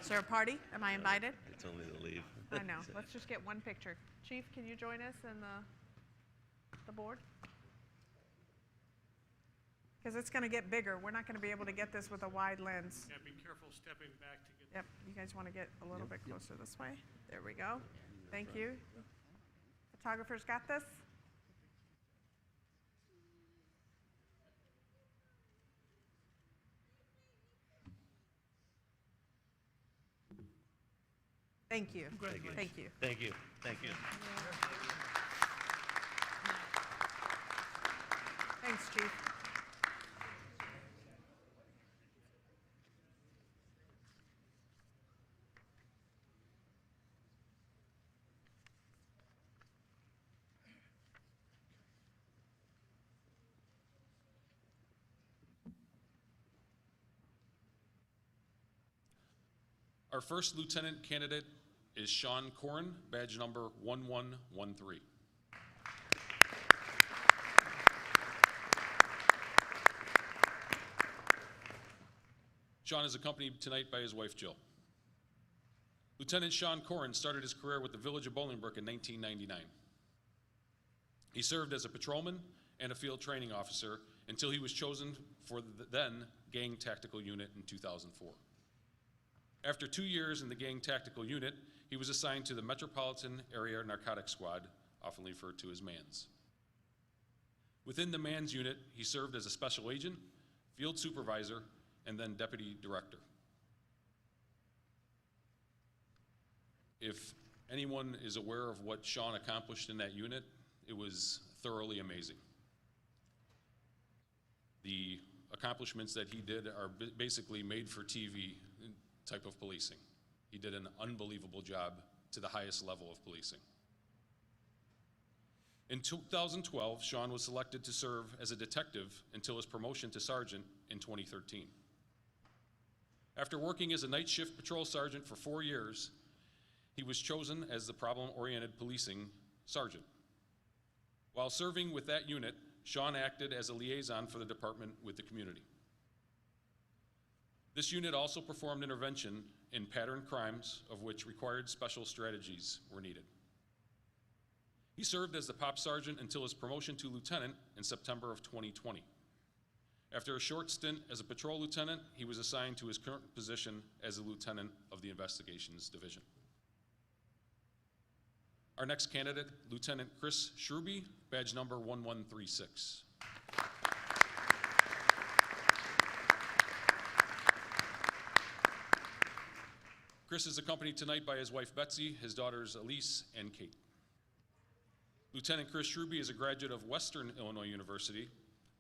Is there a party? Am I invited? It's only the leave. I know. Let's just get one picture. Chief, can you join us in the board? Because it's going to get bigger. We're not going to be able to get this with a wide lens. Yeah, be careful stepping back to get. Yep, you guys want to get a little bit closer this way? There we go. Thank you. Photographers got this? Thank you. Thank you. Thank you. Thank you. Thanks, Chief. Our first lieutenant candidate is Sean Corrin, badge number 1113. Sean is accompanied tonight by his wife, Jill. Lieutenant Sean Corrin started his career with the Village of Bolingbrook in 1999. He served as a patrolman and a field training officer until he was chosen for the then Gang Tactical Unit in 2004. After 2 years in the Gang Tactical Unit, he was assigned to the Metropolitan Area Narcotics Squad, often referred to as MANS. Within the MANS unit, he served as a special agent, field supervisor, and then deputy director. If anyone is aware of what Sean accomplished in that unit, it was thoroughly amazing. The accomplishments that he did are basically made for TV type of policing. He did an unbelievable job to the highest level of policing. In 2012, Sean was selected to serve as a detective until his promotion to sergeant in 2013. After working as a night shift patrol sergeant for 4 years, he was chosen as the problem-oriented policing sergeant. While serving with that unit, Sean acted as a liaison for the department with the community. This unit also performed intervention in pattern crimes of which required special strategies were needed. He served as the pop sergeant until his promotion to lieutenant in September of 2020. After a short stint as a patrol lieutenant, he was assigned to his current position as a lieutenant of the Investigations Division. Our next candidate, Lieutenant Chris Shrewby, badge number 1136. Chris is accompanied tonight by his wife Betsy, his daughters Elise and Kate. Lieutenant Chris Shrewby is a graduate of Western Illinois University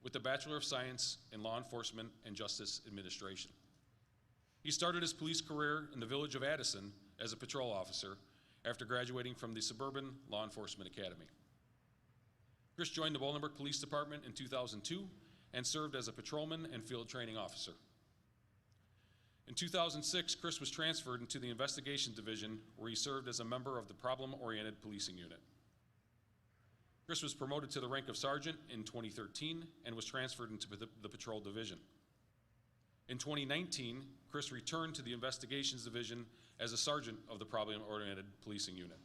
with a Bachelor of Science in Law Enforcement and Justice Administration. He started his police career in the village of Addison as a patrol officer after graduating from the Suburban Law Enforcement Academy. Chris joined the Bolingbrook Police Department in 2002 and served as a patrolman and field training officer. In 2006, Chris was transferred into the Investigations Division, where he served as a member of the Problem-Oriented Policing Unit. Chris was promoted to the rank of sergeant in 2013 and was transferred into the Patrol Division. In 2019, Chris returned to the Investigations Division as a sergeant of the Problem-Oriented Policing Unit.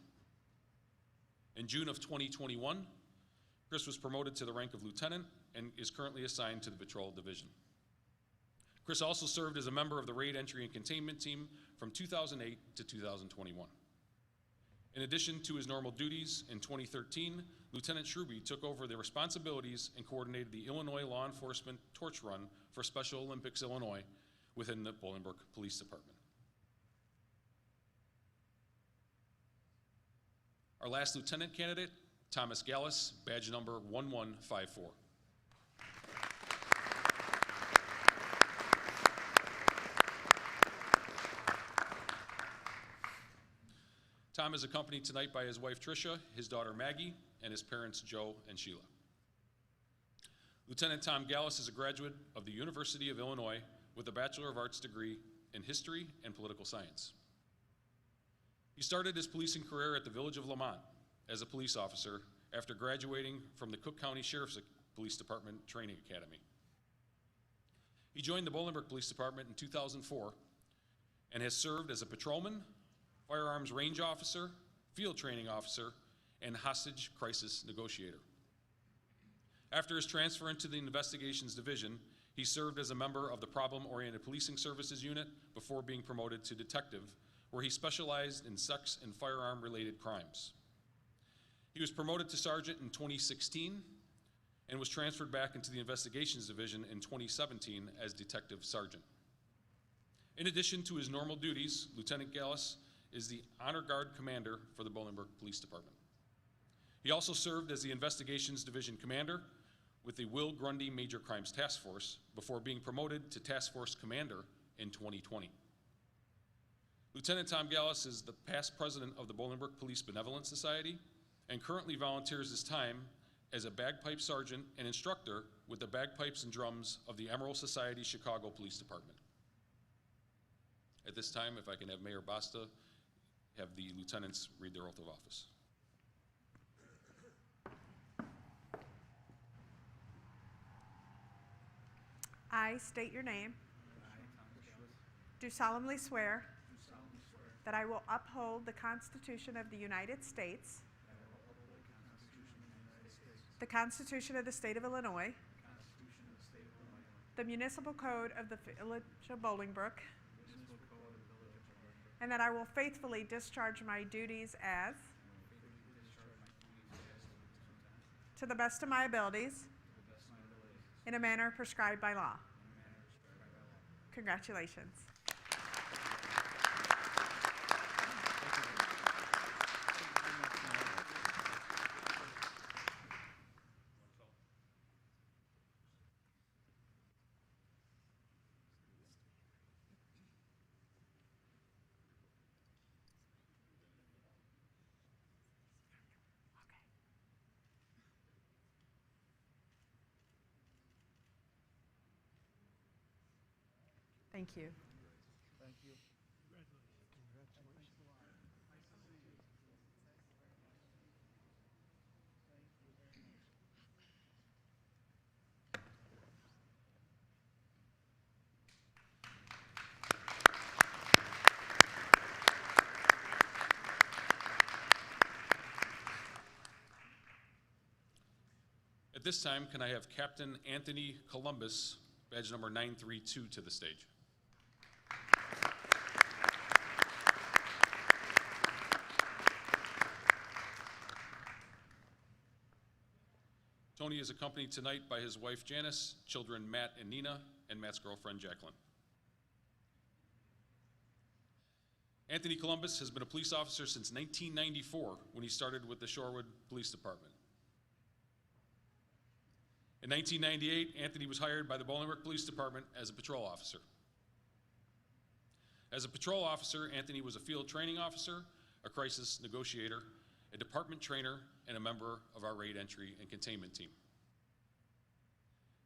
In June of 2021, Chris was promoted to the rank of lieutenant and is currently assigned to the Patrol Division. Chris also served as a member of the Raid Entry and Containment Team from 2008 to 2021. In addition to his normal duties, in 2013, Lieutenant Shrewby took over the responsibilities and coordinated the Illinois Law Enforcement Torch Run for Special Olympics Illinois within the Bolingbrook Police Department. Our last lieutenant candidate, Thomas Gallus, badge number 1154. Tom is accompanied tonight by his wife Tricia, his daughter Maggie, and his parents Joe and Sheila. Lieutenant Tom Gallus is a graduate of the University of Illinois with a Bachelor of Arts degree in History and Political Science. He started his policing career at the Village of Lamont as a police officer after graduating from the Cook County Sheriff's Police Department Training Academy. He joined the Bolingbrook Police Department in 2004 and has served as a patrolman, firearms range officer, field training officer, and hostage crisis negotiator. After his transfer into the Investigations Division, he served as a member of the Problem-Oriented Policing Services Unit before being promoted to detective, where he specialized in sex and firearm-related crimes. He was promoted to sergeant in 2016 and was transferred back into the Investigations Division in 2017 as detective sergeant. In addition to his normal duties, Lieutenant Gallus is the Honor Guard Commander for the Bolingbrook Police Department. He also served as the Investigations Division Commander with the Will Grundy Major Crimes Task Force before being promoted to Task Force Commander in 2020. Lieutenant Tom Gallus is the past president of the Bolingbrook Police Benevolent Society and currently volunteers his time as a bagpipe sergeant and instructor with the bagpipes and drums of the Emerald Society Chicago Police Department. At this time, if I can have Mayor Basta have the lieutenants read their oath of office. I state your name. Do solemnly swear that I will uphold the Constitution of the United States, the Constitution of the State of Illinois, the Municipal Code of the Village of Bolingbrook, and that I will faithfully discharge my duties as, to the best of my abilities, in a manner prescribed by law. Congratulations. Thank you. Thank you. At this time, can I have Captain Anthony Columbus, badge number 932, to the stage? Tony is accompanied tonight by his wife Janice, children Matt and Nina, and Matt's girlfriend Jacqueline. Anthony Columbus has been a police officer since 1994 when he started with the Shorewood Police Department. In 1998, Anthony was hired by the Bolingbrook Police Department as a patrol officer. As a patrol officer, Anthony was a field training officer, a crisis negotiator, a department trainer, and a member of our raid entry and containment team.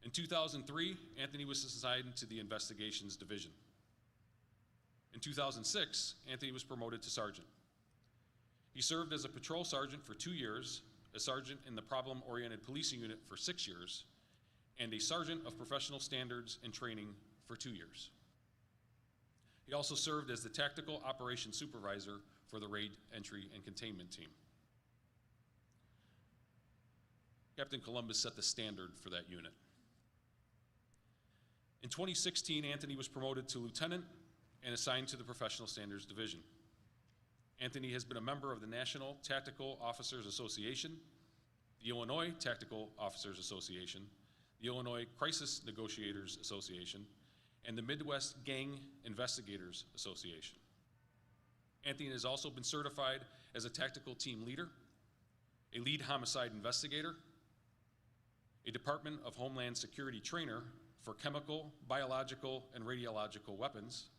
In 2003, Anthony was assigned to the Investigations Division. In 2006, Anthony was promoted to sergeant. He served as a patrol sergeant for 2 years, a sergeant in the problem-oriented policing unit for 6 years, and a sergeant of professional standards and training for 2 years. He also served as the tactical operations supervisor for the raid entry and containment team. Captain Columbus set the standard for that unit. In 2016, Anthony was promoted to lieutenant and assigned to the Professional Standards Division. Anthony has been a member of the National Tactical Officers Association, the Illinois Tactical Officers Association, the Illinois Crisis Negotiators Association, and the Midwest Gang Investigators Association. Anthony has also been certified as a tactical team leader, a lead homicide investigator, a Department of Homeland Security trainer for chemical, biological, and radiological weapons,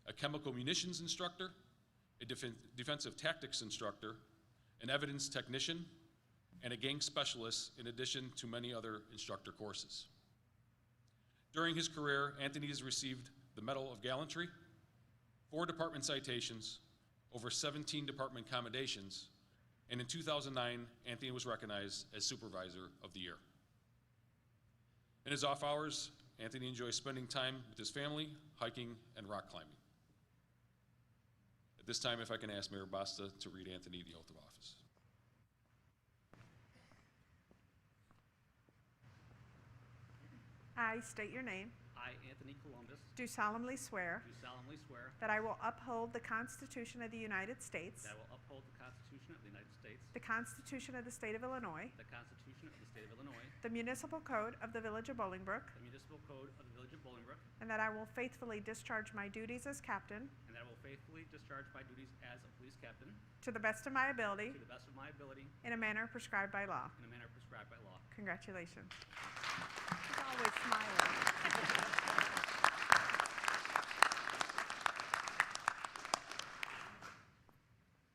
a chemical munitions instructor, a defensive tactics instructor, an evidence technician, and a gang specialist, in addition to many other instructor courses. During his career, Anthony has received the Medal of Gallantry, 4 department citations, over 17 department commendations, and in 2009, Anthony was recognized as Supervisor of the Year. In his off hours, Anthony enjoys spending time with his family, hiking, and rock climbing. At this time, if I can ask Mayor Basta to read Anthony the oath of office. I state your name. I, Anthony Columbus, Do solemnly swear do solemnly swear that I will uphold the Constitution of the United States, that I will uphold the Constitution of the United States, the Constitution of the State of Illinois, the Constitution of the State of Illinois, the Municipal Code of the Village of Bolingbrook, the Municipal Code of the Village of Bolingbrook, and that I will faithfully discharge my duties as captain and that I will faithfully discharge my duties as a police captain to the best of my ability to the best of my ability in a manner prescribed by law. in a manner prescribed by law. Congratulations. He's always smiling.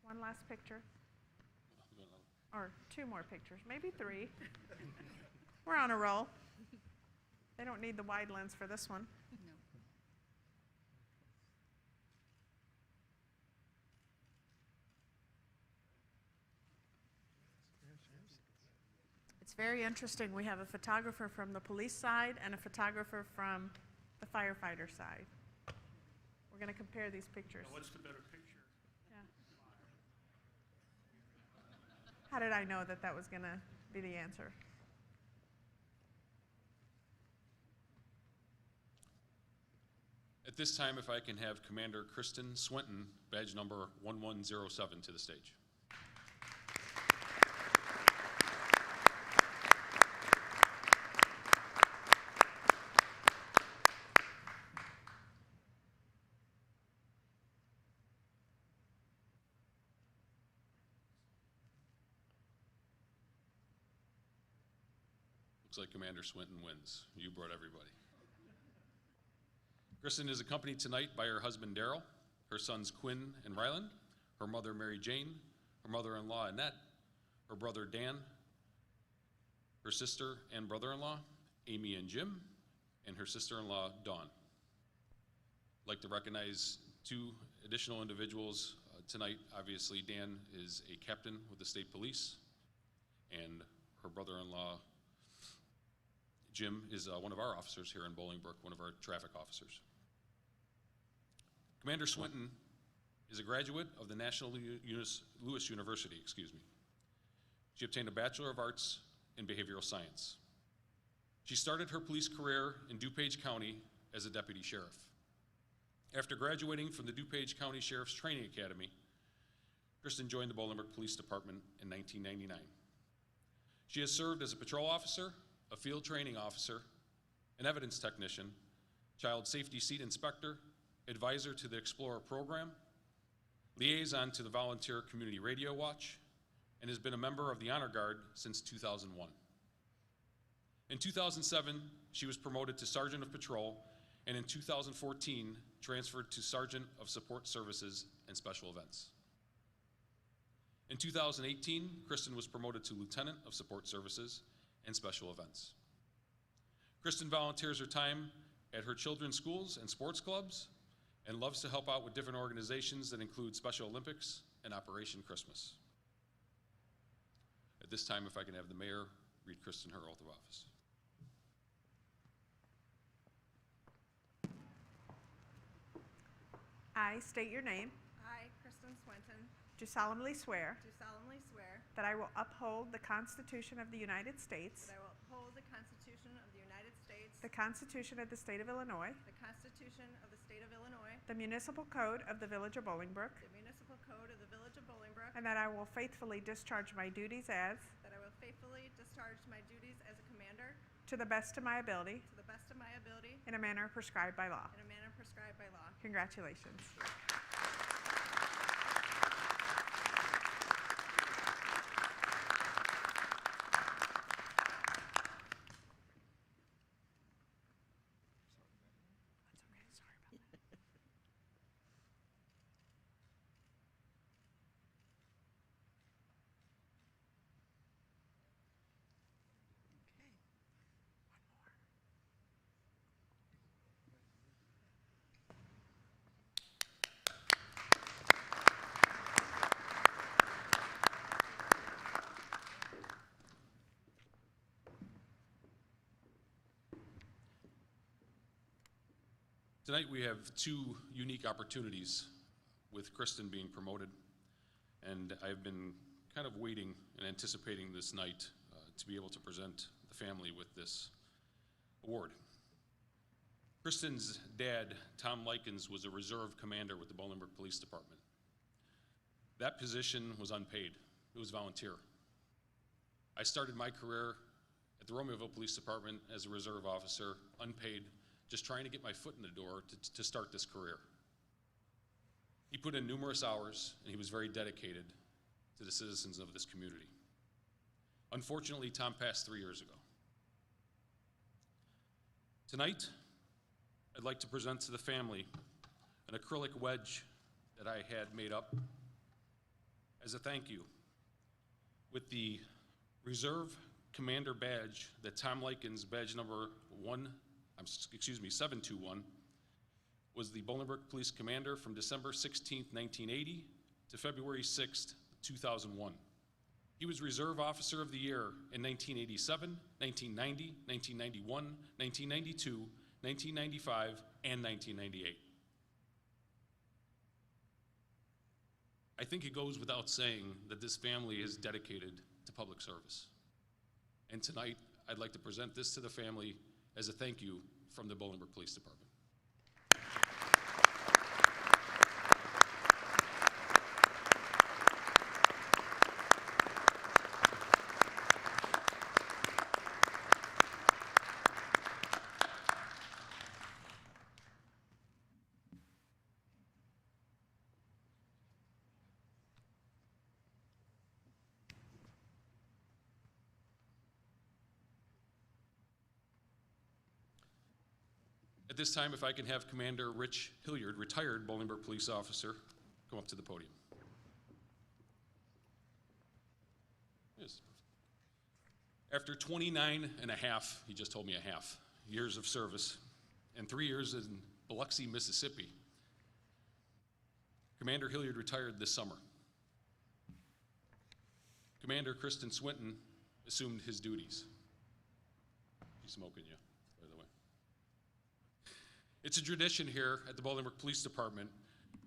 One last picture. Or 2 more pictures, maybe 3. We're on a roll. They don't need the wide lens for this one. It's very interesting. We have a photographer from the police side and a photographer from the firefighter side. We're going to compare these pictures. What's the better picture? Yeah. How did I know that that was going to be the answer? At this time, if I can have Commander Kristin Swinton, badge number 1107, to the stage. Looks like Commander Swinton wins. You brought everybody. Kristin is accompanied tonight by her husband Daryl, her sons Quinn and Ryland, her mother Mary Jane, her mother-in-law Annette, her brother Dan, her sister and brother-in-law Amy and Jim, and her sister-in-law Dawn. I'd like to recognize two additional individuals tonight. Obviously, Dan is a captain with the state police, and her brother-in-law Jim is one of our officers here in Bolingbrook, one of our traffic officers. Commander Swinton is a graduate of the National Louis University, She obtained a Bachelor of Arts in Behavioral Science. She started her police career in DuPage County as a deputy sheriff. After graduating from the DuPage County Sheriff's Training Academy, Kristin joined the Bolingbrook Police Department in 1999. She has served as a patrol officer, a field training officer, an evidence technician, child safety seat inspector, advisor to the Explorer program, liaison to the Volunteer Community Radio Watch, and has been a member of the Honor Guard since 2001. In 2007, she was promoted to Sergeant of Patrol, and in 2014, transferred to Sergeant of Support Services and Special Events. In 2018, Kristin was promoted to Lieutenant of Support Services and Special Events. Kristin volunteers her time at her children's schools and sports clubs and loves to help out with different organizations that include Special Olympics and Operation Christmas. At this time, if I can have the mayor read Kristin her oath of office. I state your name. I, Kristin Swinton, Do solemnly swear do solemnly swear that I will uphold the Constitution of the United States, that I will uphold the Constitution of the United States, the Constitution of the State of Illinois, the Constitution of the State of Illinois, the Municipal Code of the Village of Bolingbrook, the Municipal Code of the Village of Bolingbrook, and that I will faithfully discharge my duties as, that I will faithfully discharge my duties as a commander to the best of my ability, to the best of my ability, in a manner prescribed by law. in a manner prescribed by law. Congratulations. Tonight we have two unique opportunities with Kristin being promoted, and I've been kind of waiting and anticipating this night to be able to present the family with this award. Kristin's dad, Tom Likens, was a reserve commander with the Bolingbrook Police Department. That position was unpaid. It was volunteer. I started my career at the Romeoville Police Department as a reserve officer, unpaid, just trying to get my foot in the door to start this career. He put in numerous hours, and he was very dedicated to the citizens of this community. Unfortunately, Tom passed 3 years ago. Tonight, I'd like to present to the family an acrylic wedge that I had made up as a thank you with the Reserve Commander badge that Tom Likens, badge number 721, was the Bolingbrook Police Commander from December 16th, 1980 to February 6th, 2001. He was Reserve Officer of the Year in 1987, 1990, 1991, 1992, 1995, and 1998. I think it goes without saying that this family is dedicated to public service. And tonight, I'd like to present this to the family as a thank you from the Bolingbrook Police Department. At this time, if I can have Commander Rich Hilliard, retired Bolingbrook police officer, come up to the podium. Yes. After 29 and a half, he just told me a half, years of service, and 3 years in Biloxi, Mississippi, Commander Hilliard retired this summer. Commander Kristin Swinton assumed his duties. She's smoking you, by the way. It's a tradition here at the Bolingbrook Police Department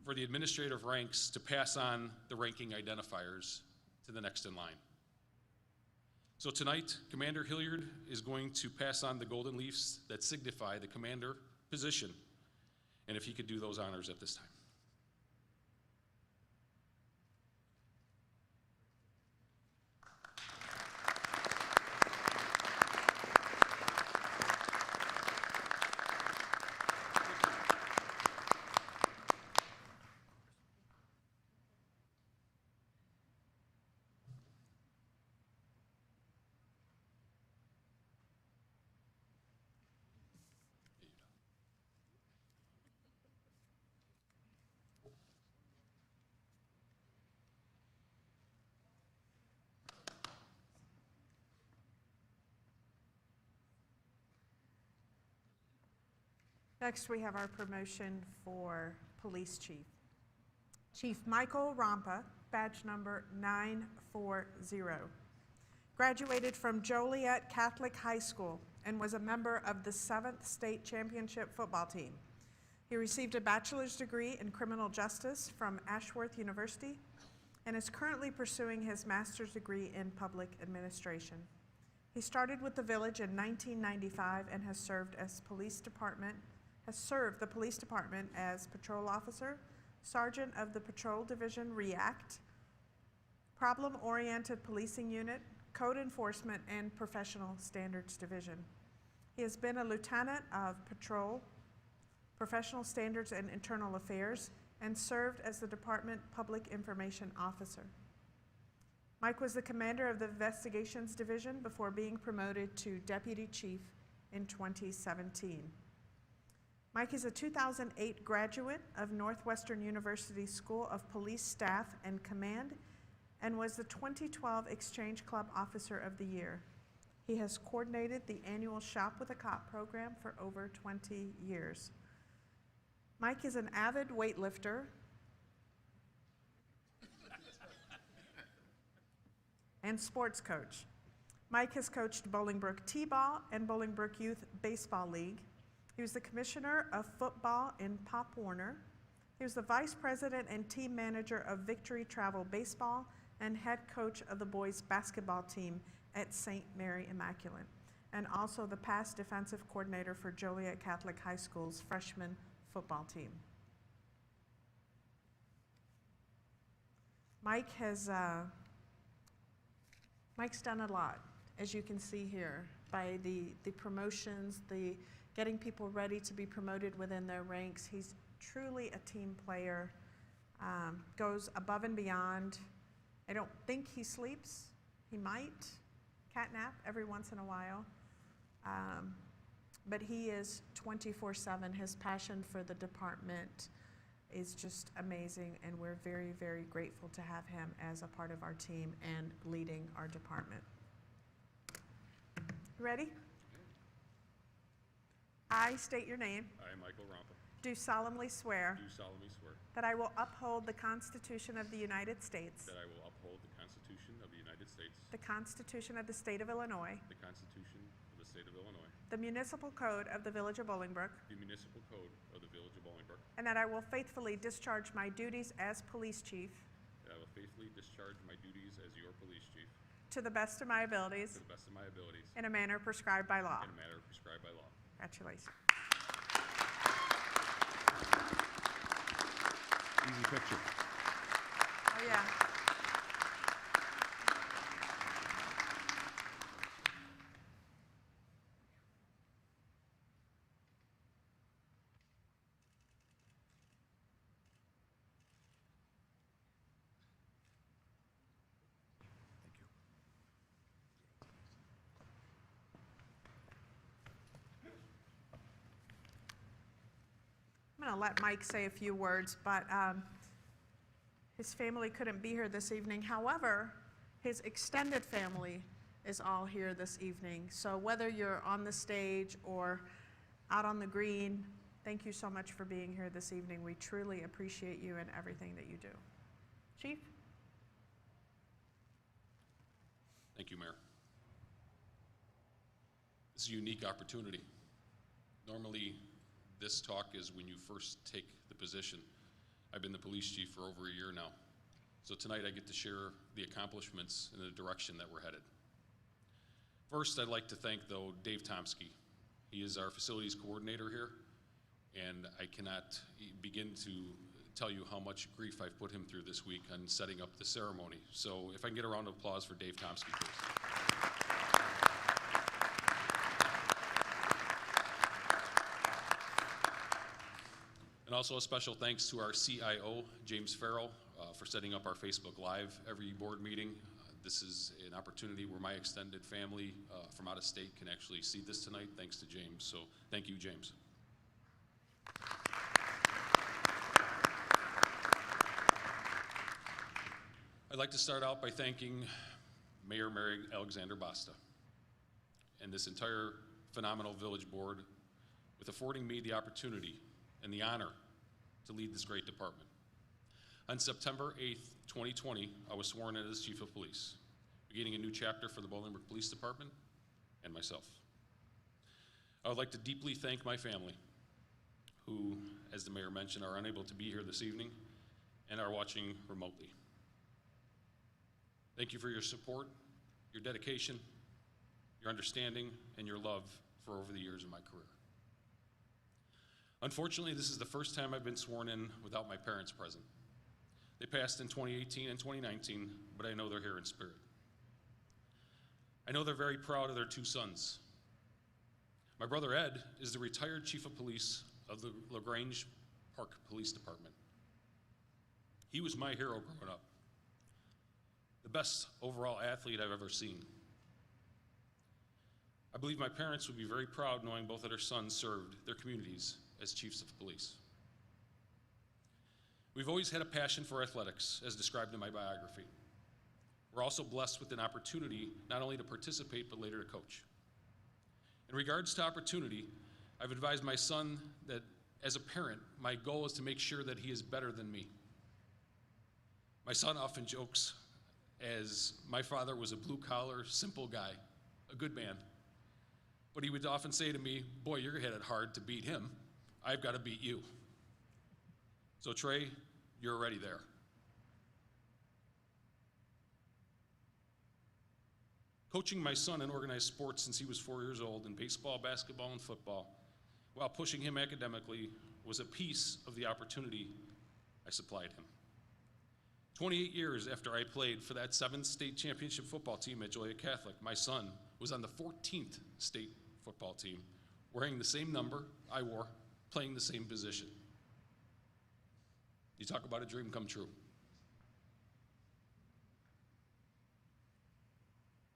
for the administrative ranks to pass on the ranking identifiers to the next in line. So tonight, Commander Hilliard is going to pass on the golden leaves that signify the commander position, and if he could do those honors at this time. Next, we have our promotion for Police Chief. Chief Michael Rampa, badge number 940. Graduated from Joliet Catholic High School and was a member of the 7th State Championship football team. He received a bachelor's degree in criminal justice from Ashworth University and is currently pursuing his master's degree in public administration. He started with the village in 1995 and has served the police department as patrol officer, sergeant of the Patrol Division REACT, problem-oriented policing unit, code enforcement, and professional standards division. He has been a lieutenant of patrol, professional standards and internal affairs, and served as the department public information officer. Mike was the commander of the investigations division before being promoted to deputy chief in 2017. Mike is a 2008 graduate of Northwestern University School of Police Staff and Command and was the 2012 Exchange Club Officer of the Year. He has coordinated the annual Shop with a Cop program for over 20 years. Mike is an avid weightlifter and sports coach. Mike has coached Bolingbrook T-Ball and Bolingbrook Youth Baseball League. He was the commissioner of football in Pop Warner. He was the vice president and team manager of Victory Travel Baseball and head coach of the boys basketball team at St. Mary Immaculate, and also the past defensive coordinator for Joliet Catholic High School's freshman football team. Mike's done a lot, as you can see here, by the promotions, the getting people ready to be promoted within their ranks. He's truly a team player, goes above and beyond. I don't think he sleeps. He might catnap every once in a while. But he is 24/7. His passion for the department is just amazing, and we're very, very grateful to have him as a part of our team and leading our department. Ready? I state your name. I, Michael Rampa, do solemnly swear do solemnly swear that I will uphold the Constitution of the United States, that I will uphold the Constitution of the United States, the Constitution of the State of Illinois, the Constitution of the State of Illinois, the Municipal Code of the Village of Bolingbrook, the Municipal Code of the Village of Bolingbrook, and that I will faithfully discharge my duties as police chief that I will faithfully discharge my duties as your police chief to the best of my abilities to the best of my abilities in a manner prescribed by law. in a manner prescribed by law. Congratulations. Easy picture. Oh, yeah. I'm going to let Mike say a few words, but his family couldn't be here this evening. However, his extended family is all here this evening. So whether you're on the stage or out on the green, thank you so much for being here this evening. We truly appreciate you and everything that you do. Chief? Thank you, Mayor. This is a unique opportunity. Normally, this talk is when you first take the position. I've been the police chief for over a year now. So tonight I get to share the accomplishments and the direction that we're headed. First, I'd like to thank, though, Dave Tomsky. He is our facilities coordinator here, and I cannot begin to tell you how much grief I've put him through this week on setting up the ceremony. So if I can get a round of applause for Dave Tomsky, please. And also a special thanks to our CIO, James Farrell, for setting up our Facebook Live every board meeting. This is an opportunity where my extended family from out of state can actually see this tonight, thanks to James. So thank you, James. I'd like to start out by thanking Mayor Mary Alexander Basta and this entire phenomenal village board with affording me the opportunity and the honor to lead this great department. On September 8th, 2020, I was sworn in as Chief of Police, beginning a new chapter for the Bolingbrook Police Department and myself. I would like to deeply thank my family, who, as the mayor mentioned, are unable to be here this evening and are watching remotely. Thank you for your support, your dedication, your understanding, and your love for over the years of my career. Unfortunately, this is the first time I've been sworn in without my parents present. They passed in 2018 and 2019, but I know they're here in spirit. I know they're very proud of their two sons. My brother Ed is the retired chief of police of the LaGrange Park Police Department. He was my hero growing up, the best overall athlete I've ever seen. I believe my parents would be very proud knowing both of their sons served their communities as chiefs of police. We've always had a passion for athletics, as described in my biography. We're also blessed with an opportunity not only to participate, but later to coach. In regards to opportunity, I've advised my son that as a parent, my goal is to make sure that he is better than me. My son often jokes, as my father was a blue-collar, simple guy, a good man. But he would often say to me, boy, you're headed hard to beat him. I've got to beat you. So Trey, you're already there. Coaching my son in organized sports since he was 4 years old in baseball, basketball, and football, while pushing him academically, was a piece of the opportunity I supplied him. 28 years after I played for that 7th state championship football team at Joliet Catholic, my son was on the 14th state football team, wearing the same number I wore, playing the same position. You talk about a dream come true.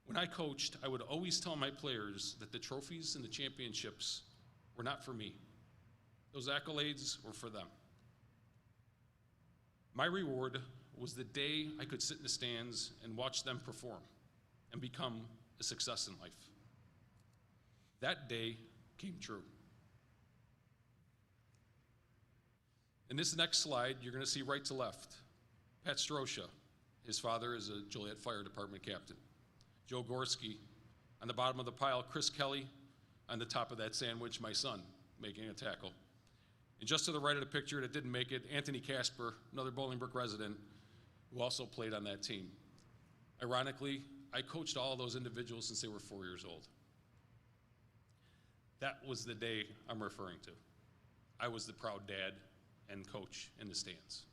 When I coached, I would always tell my players that the trophies and the championships were not for me. Those accolades were for them. My reward was the day I could sit in the stands and watch them perform and become a success in life. That day came true. In this next slide, you're going to see right to left, Pat Strosha. His father is a Joliet Fire Department captain. Joe Gorski. On the bottom of the pile, Chris Kelly. On the top of that sandwich, my son, making a tackle. And just to the right of the picture that didn't make it, Anthony Casper, another Bolingbrook resident, who also played on that team. Ironically, I coached all of those individuals since they were 4 years old. That was the day I'm referring to. I was the proud dad and coach in the stands.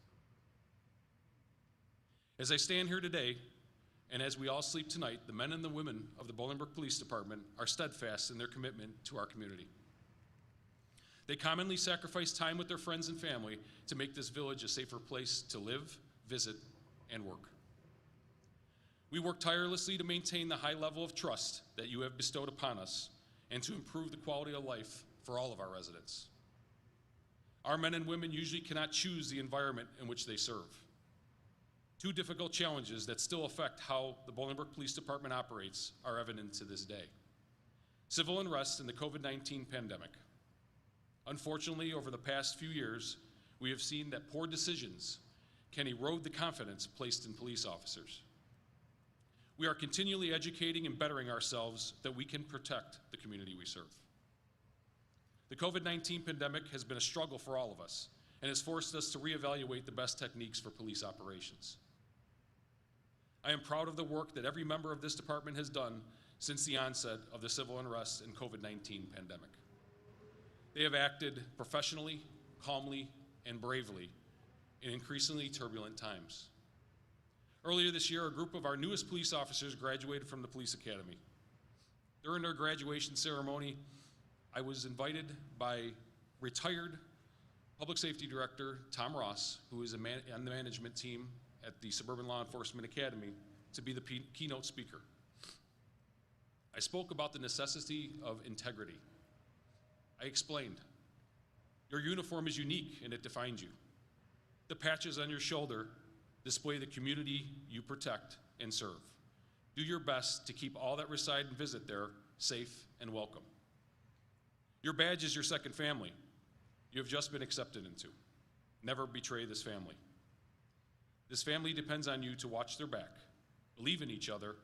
As I stand here today, and as we all sleep tonight, the men and the women of the Bolingbrook Police Department are steadfast in their commitment to our community. They commonly sacrifice time with their friends and family to make this village a safer place to live, visit, and work. We work tirelessly to maintain the high level of trust that you have bestowed upon us and to improve the quality of life for all of our residents. Our men and women usually cannot choose the environment in which they serve. Two difficult challenges that still affect how the Bolingbrook Police Department operates are evident to this day. Civil unrest and the COVID-19 pandemic. Unfortunately, over the past few years, we have seen that poor decisions can erode the confidence placed in police officers. We are continually educating and bettering ourselves that we can protect the community we serve. The COVID-19 pandemic has been a struggle for all of us and has forced us to reevaluate the best techniques for police operations. I am proud of the work that every member of this department has done since the onset of the civil unrest and COVID-19 pandemic. They have acted professionally, calmly, and bravely in increasingly turbulent times. Earlier this year, a group of our newest police officers graduated from the police academy. During their graduation ceremony, I was invited by retired Public Safety Director Tom Ross, who is on the management team at the Suburban Law Enforcement Academy, to be the keynote speaker. I spoke about the necessity of integrity. I explained, your uniform is unique and it defines you. The patches on your shoulder display the community you protect and serve. Do your best to keep all that reside and visit there safe and welcome. Your badge is your second family you have just been accepted into. Never betray this family. This family depends on you to watch their back, believe in each other,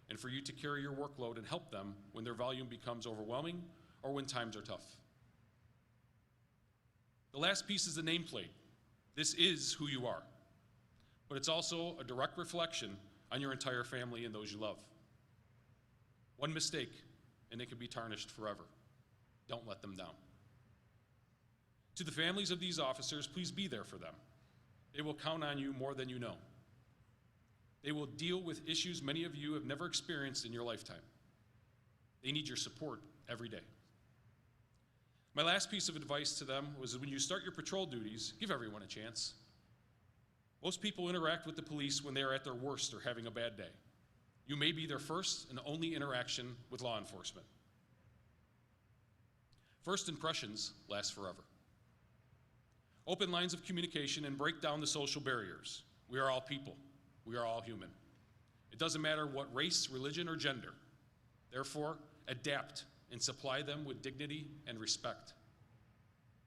and for you to carry your workload and help them when their volume becomes overwhelming or when times are tough. The last piece is the nameplate. This is who you are, but it's also a direct reflection on your entire family and those you love. One mistake, and it can be tarnished forever. Don't let them down. To the families of these officers, please be there for them. They will count on you more than you know. They will deal with issues many of you have never experienced in your lifetime. They need your support every day. My last piece of advice to them was that when you start your patrol duties, give everyone a chance. Most people interact with the police when they are at their worst or having a bad day. You may be their first and only interaction with law enforcement. First impressions last forever. Open lines of communication and break down the social barriers. We are all people. We are all human. It doesn't matter what race, religion, or gender. Therefore, adapt and supply them with dignity and respect.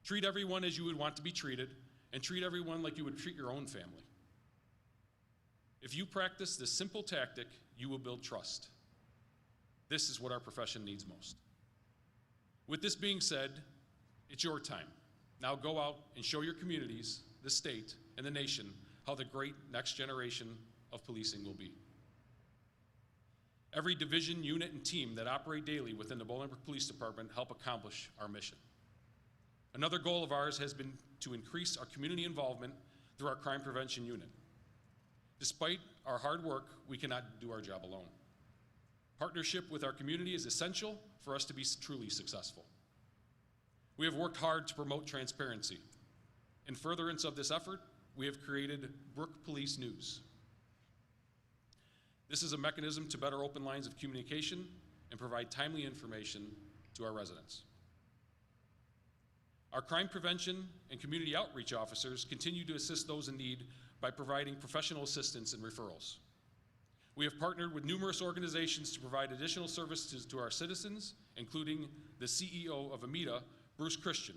Treat everyone as you would want to be treated, and treat everyone like you would treat your own family. If you practice this simple tactic, you will build trust. This is what our profession needs most. With this being said, it's your time. Now go out and show your communities, the state, and the nation how the great next generation of policing will be. Every division, unit, and team that operate daily within the Bolingbrook Police Department help accomplish our mission. Another goal of ours has been to increase our community involvement through our crime prevention unit. Despite our hard work, we cannot do our job alone. Partnership with our community is essential for us to be truly successful. We have worked hard to promote transparency. In furtherance of this effort, we have created Brook Police News. This is a mechanism to better open lines of communication and provide timely information to our residents. Our crime prevention and community outreach officers continue to assist those in need by providing professional assistance and referrals. We have partnered with numerous organizations to provide additional services to our citizens, including the CEO of AMITA, Bruce Christian.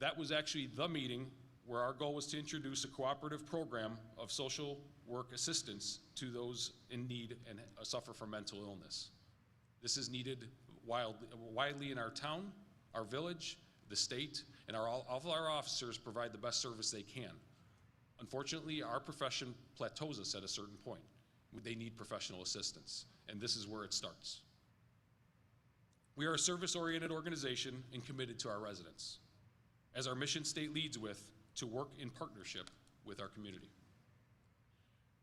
That was actually the meeting where our goal was to introduce a cooperative program of social work assistance to those in need and suffer from mental illness. This is needed widely in our town, our village, the state, and all of our officers provide the best service they can. Unfortunately, our profession plateaus us at a certain point. They need professional assistance, and this is where it starts. We are a service-oriented organization and committed to our residents, as our mission state leads with, to work in partnership with our community.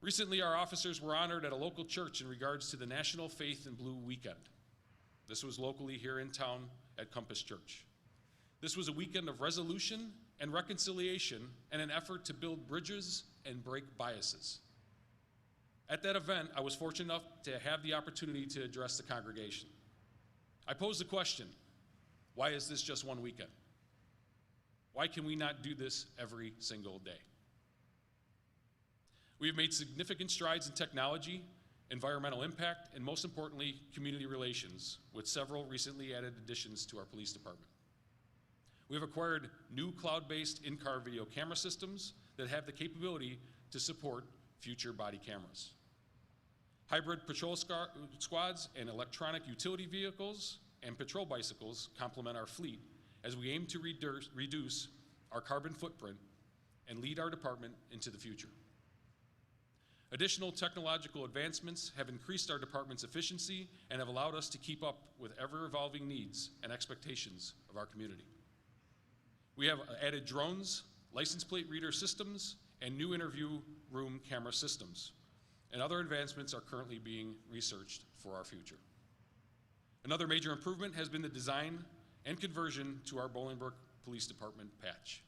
Recently, our officers were honored at a local church in regards to the National Faith in Blue Weekend. This was locally here in town at Compass Church. This was a weekend of resolution and reconciliation and an effort to build bridges and break biases. At that event, I was fortunate enough to have the opportunity to address the congregation. I posed the question, why is this just one weekend? Why can we not do this every single day? We have made significant strides in technology, environmental impact, and most importantly, community relations, with several recently added additions to our police department. We have acquired new cloud-based in-car video camera systems that have the capability to support future body cameras. Hybrid patrol squads and electronic utility vehicles and patrol bicycles complement our fleet as we aim to reduce our carbon footprint and lead our department into the future. Additional technological advancements have increased our department's efficiency and have allowed us to keep up with ever-evolving needs and expectations of our community. We have added drones, license plate reader systems, and new interview room camera systems, and other advancements are currently being researched for our future. Another major improvement has been the design and conversion to our Bolingbrook Police Department patch.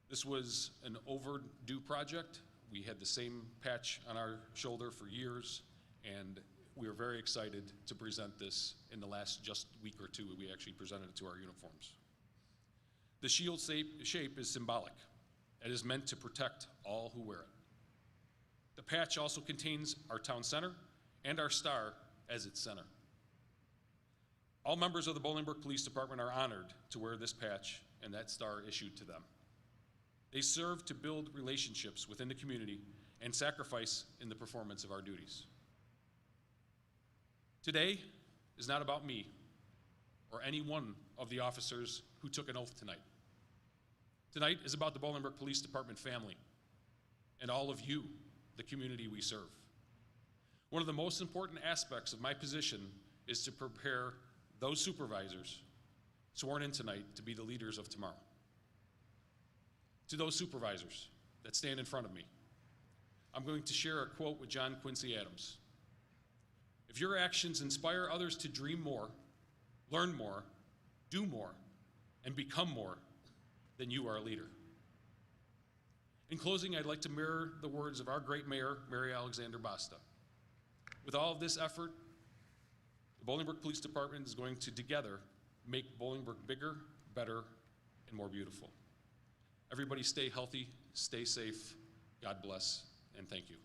This was an overdue project. We had the same patch on our shoulder for years, and we are very excited to present this in the last just week or two. We actually presented it to our uniforms. The shield shape is symbolic. It is meant to protect all who wear it. The patch also contains our town center and our star as its center. All members of the Bolingbrook Police Department are honored to wear this patch and that star issued to them. They serve to build relationships within the community and sacrifice in the performance of our duties. Today is not about me or any one of the officers who took an oath tonight. Tonight is about the Bolingbrook Police Department family and all of you, the community we serve. One of the most important aspects of my position is to prepare those supervisors sworn in tonight to be the leaders of tomorrow. To those supervisors that stand in front of me, I'm going to share a quote with John Quincy Adams. If your actions inspire others to dream more, learn more, do more, and become more, then you are a leader. In closing, I'd like to mirror the words of our great mayor, Mary Alexander Basta. With all of this effort, the Bolingbrook Police Department is going to together make Bolingbrook bigger, better, and more beautiful. Everybody stay healthy, stay safe, God bless, and thank you.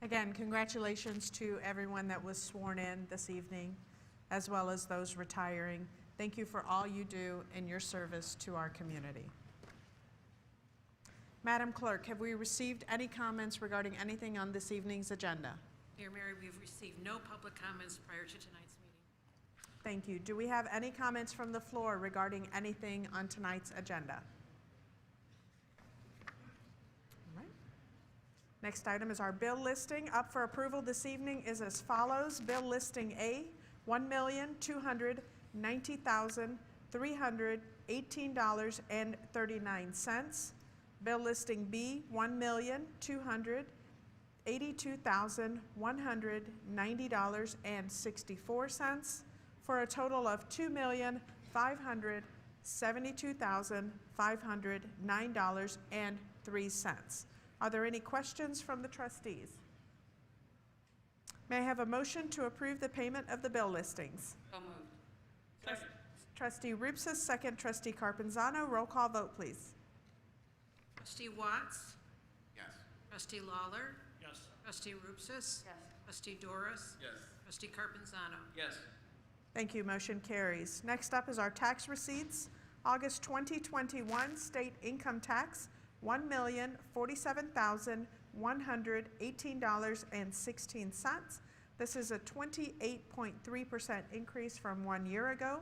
Again, congratulations to everyone that was sworn in this evening, as well as those retiring. Thank you for all you do in your service to our community. Madam Clerk, have we received any comments regarding anything on this evening's agenda? Mayor Mary, we've received no public comments prior to tonight's meeting. Thank you. Do we have any comments from the floor regarding anything on tonight's agenda? All right. Next item is our bill listing. Up for approval this evening is as follows. Bill listing A, $1,290,318.39. Bill listing B, $1,282,190.64, for a total of $2,572,509.03. Are there any questions from the trustees? May I have a motion to approve the payment of the bill listings? So moved. Trustee Rupsis, second. Trustee Carpenzano. Roll call vote, please. Trustee Watts? Yes. Trustee Lawler? Yes. Trustee Rupsis? Yes. Trustee Doris? Yes. Trustee Carpenzano? Yes. Thank you. Motion carries. Next up is our tax receipts. August 2021 state income tax, $1,047,118.16. This is a 28.3% increase from 1 year ago.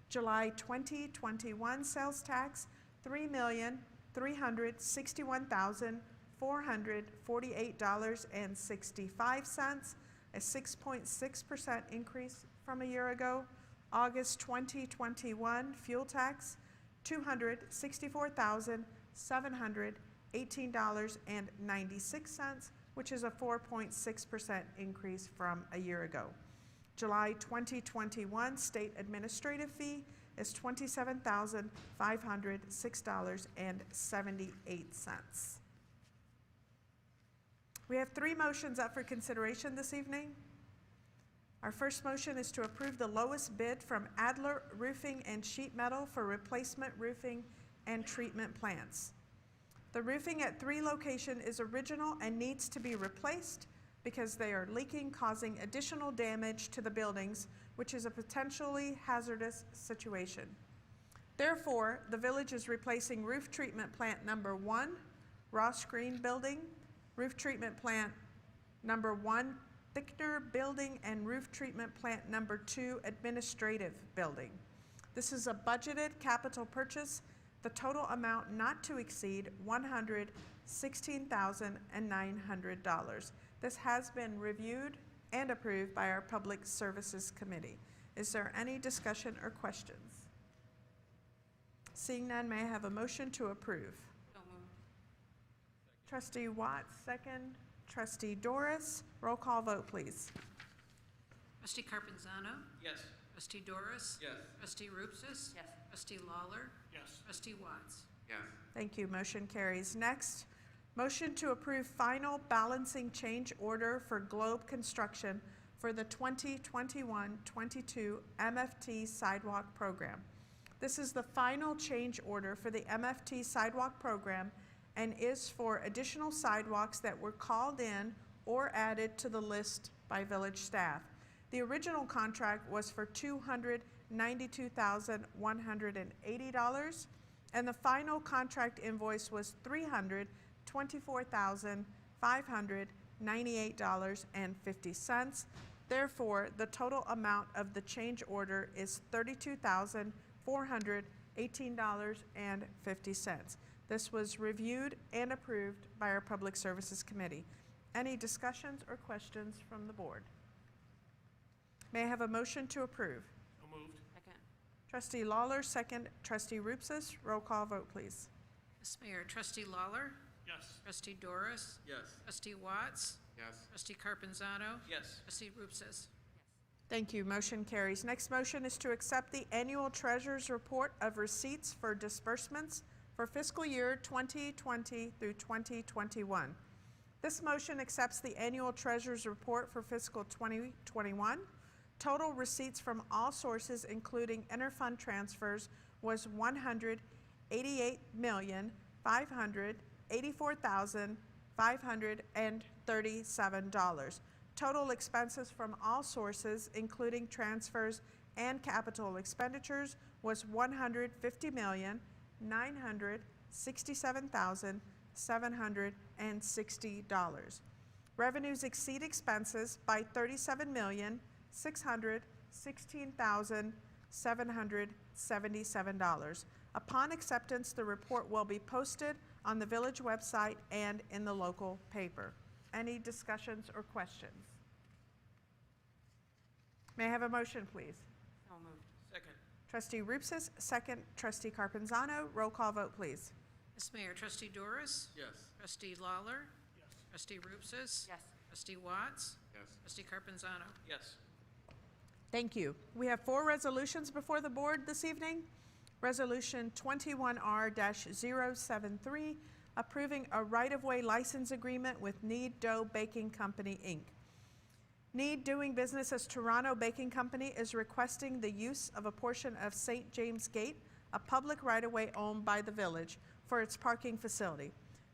July 2021 sales tax, $3,361,448.65, a 6.6% increase from a year ago. August 2021 fuel tax, $264,718.96, which is a 4.6% increase from a year ago. July 2021 state administrative fee is $27,506.78. We have 3 motions up for consideration this evening. Our first motion is to approve the lowest bid from Adler Roofing and Sheet Metal for replacement roofing and treatment plants. The roofing at 3 locations is original and needs to be replaced because they are leaking, causing additional damage to the buildings, which is a potentially hazardous situation. Therefore, the village is replacing roof treatment plant number 1, Ross Green Building, roof treatment plant number 1, Thickner Building, and roof treatment plant number 2, Administrative Building. This is a budgeted capital purchase, the total amount not to exceed $116,900. This has been reviewed and approved by our Public Services Committee. Is there any discussion or questions? Seeing none, may I have a motion to approve? So moved. Trustee Watts, second. Trustee Doris, roll call vote, please. Trustee Carpenzano? Yes. Trustee Doris? Yes. Trustee Rupsis? Yes. Trustee Lawler? Yes. Trustee Watts? Yes. Thank you. Motion carries. Next, motion to approve final balancing change order for Globe Construction for the 2021-22 MFT Sidewalk Program. This is the final change order for the MFT Sidewalk Program and is for additional sidewalks that were called in or added to the list by village staff. The original contract was for $292,180, and the final contract invoice was $324,598.50. Therefore, the total amount of the change order is $32,418.50. This was reviewed and approved by our Public Services Committee. Any discussions or questions from the board? May I have a motion to approve? So moved. Second. Trustee Lawler, second. Trustee Rupsis, roll call vote, please. Ms. Mayor, Trustee Lawler? Yes. Trustee Doris? Yes. Trustee Watts? Yes. Trustee Carpenzano? Yes. Trustee Rupsis? Thank you. Motion carries. Next motion is to accept the annual treasurer's report of receipts for disbursements for fiscal year 2020 through 2021. This motion accepts the annual treasurer's report for fiscal 2021. Total receipts from all sources, including interfund transfers, was $188,584,537. Total expenses from all sources, including transfers and capital expenditures, was $150,967,760. Revenues exceed expenses by $37,616,777. Upon acceptance, the report will be posted on the village website and in the local paper. Any discussions or questions? May I have a motion, please? So moved. Second. Trustee Rupsis, second. Trustee Carpenzano, roll call vote, please. Ms. Mayor, Trustee Doris? Yes. Trustee Lawler? Yes. Trustee Rupsis? Yes. Trustee Watts? Yes. Trustee Carpenzano? Yes. Thank you. We have 4 resolutions before the board this evening. Resolution 21R-073, approving a right-of-way license agreement with Need Dough Baking Company, Inc. Need doing business as Toronto Baking Company is requesting the use of a portion of St. James Gate, a public right-of-way owned by the village, for its parking facility.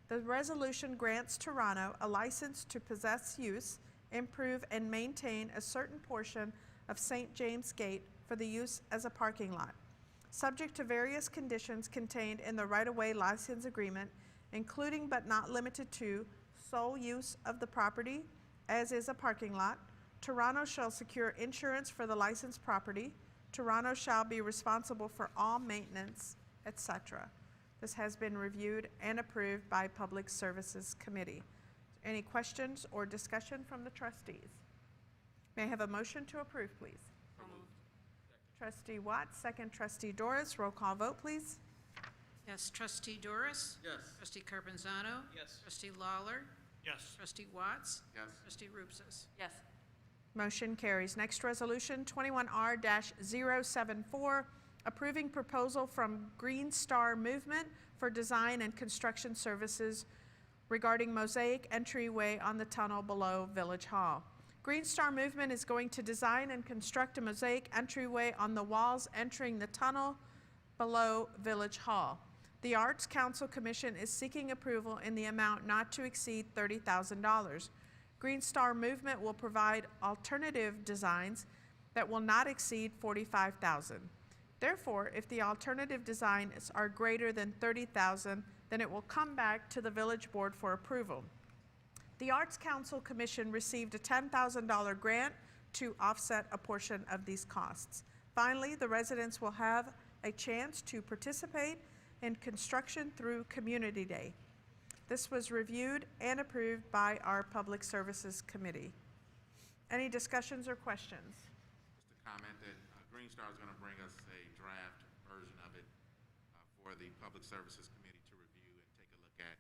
The resolution grants Toronto a license to possess, use, improve, and maintain a certain portion of St. James Gate for the use as a parking lot, subject to various conditions contained in the right-of-way license agreement, including but not limited to sole use of the property as is a parking lot. Toronto shall secure insurance for the licensed property. Toronto shall be responsible for all maintenance, etc. This has been reviewed and approved by Public Services Committee. Any questions or discussion from the trustees? May I have a motion to approve, please? So moved. Trustee Watts, second trustee Doris. Roll call vote, please. Yes, trustee Doris? Yes. Trustee Carpenzano? Yes. Trustee Lawler? Yes. Trustee Watts? Yes. Trustee Rupsis? Yes. Motion carries. Next resolution, 21R-074, approving proposal from Green Star Movement for design and construction services regarding mosaic entryway on the tunnel below Village Hall. Green Star Movement is going to design and construct a mosaic entryway on the walls entering the tunnel below Village Hall. The Arts Council Commission is seeking approval in the amount not to exceed $30,000. Green Star Movement will provide alternative designs that will not exceed $45,000. Therefore, if the alternative designs are greater than $30,000, then it will come back to the Village Board for approval. The Arts Council Commission received a $10,000 grant to offset a portion of these costs. Finally, the residents will have a chance to participate in construction through Community Day. This was reviewed and approved by our Public Services Committee. Any discussions or questions? Just a comment that Green Star is going to bring us a draft version of it for the Public Services Committee to review and take a look at,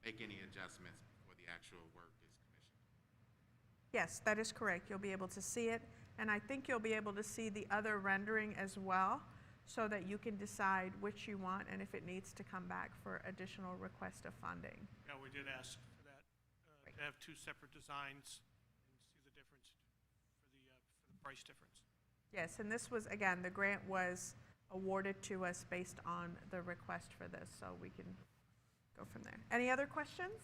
make any adjustments before the actual work is commissioned. Yes, that is correct. You'll be able to see it, and I think you'll be able to see the other rendering as well, so that you can decide which you want and if it needs to come back for additional request of funding. Yeah, we did ask for that, to have two separate designs and see the difference for the price difference. Yes, and this was, again, the grant was awarded to us based on the request for this, so we can go from there. Any other questions?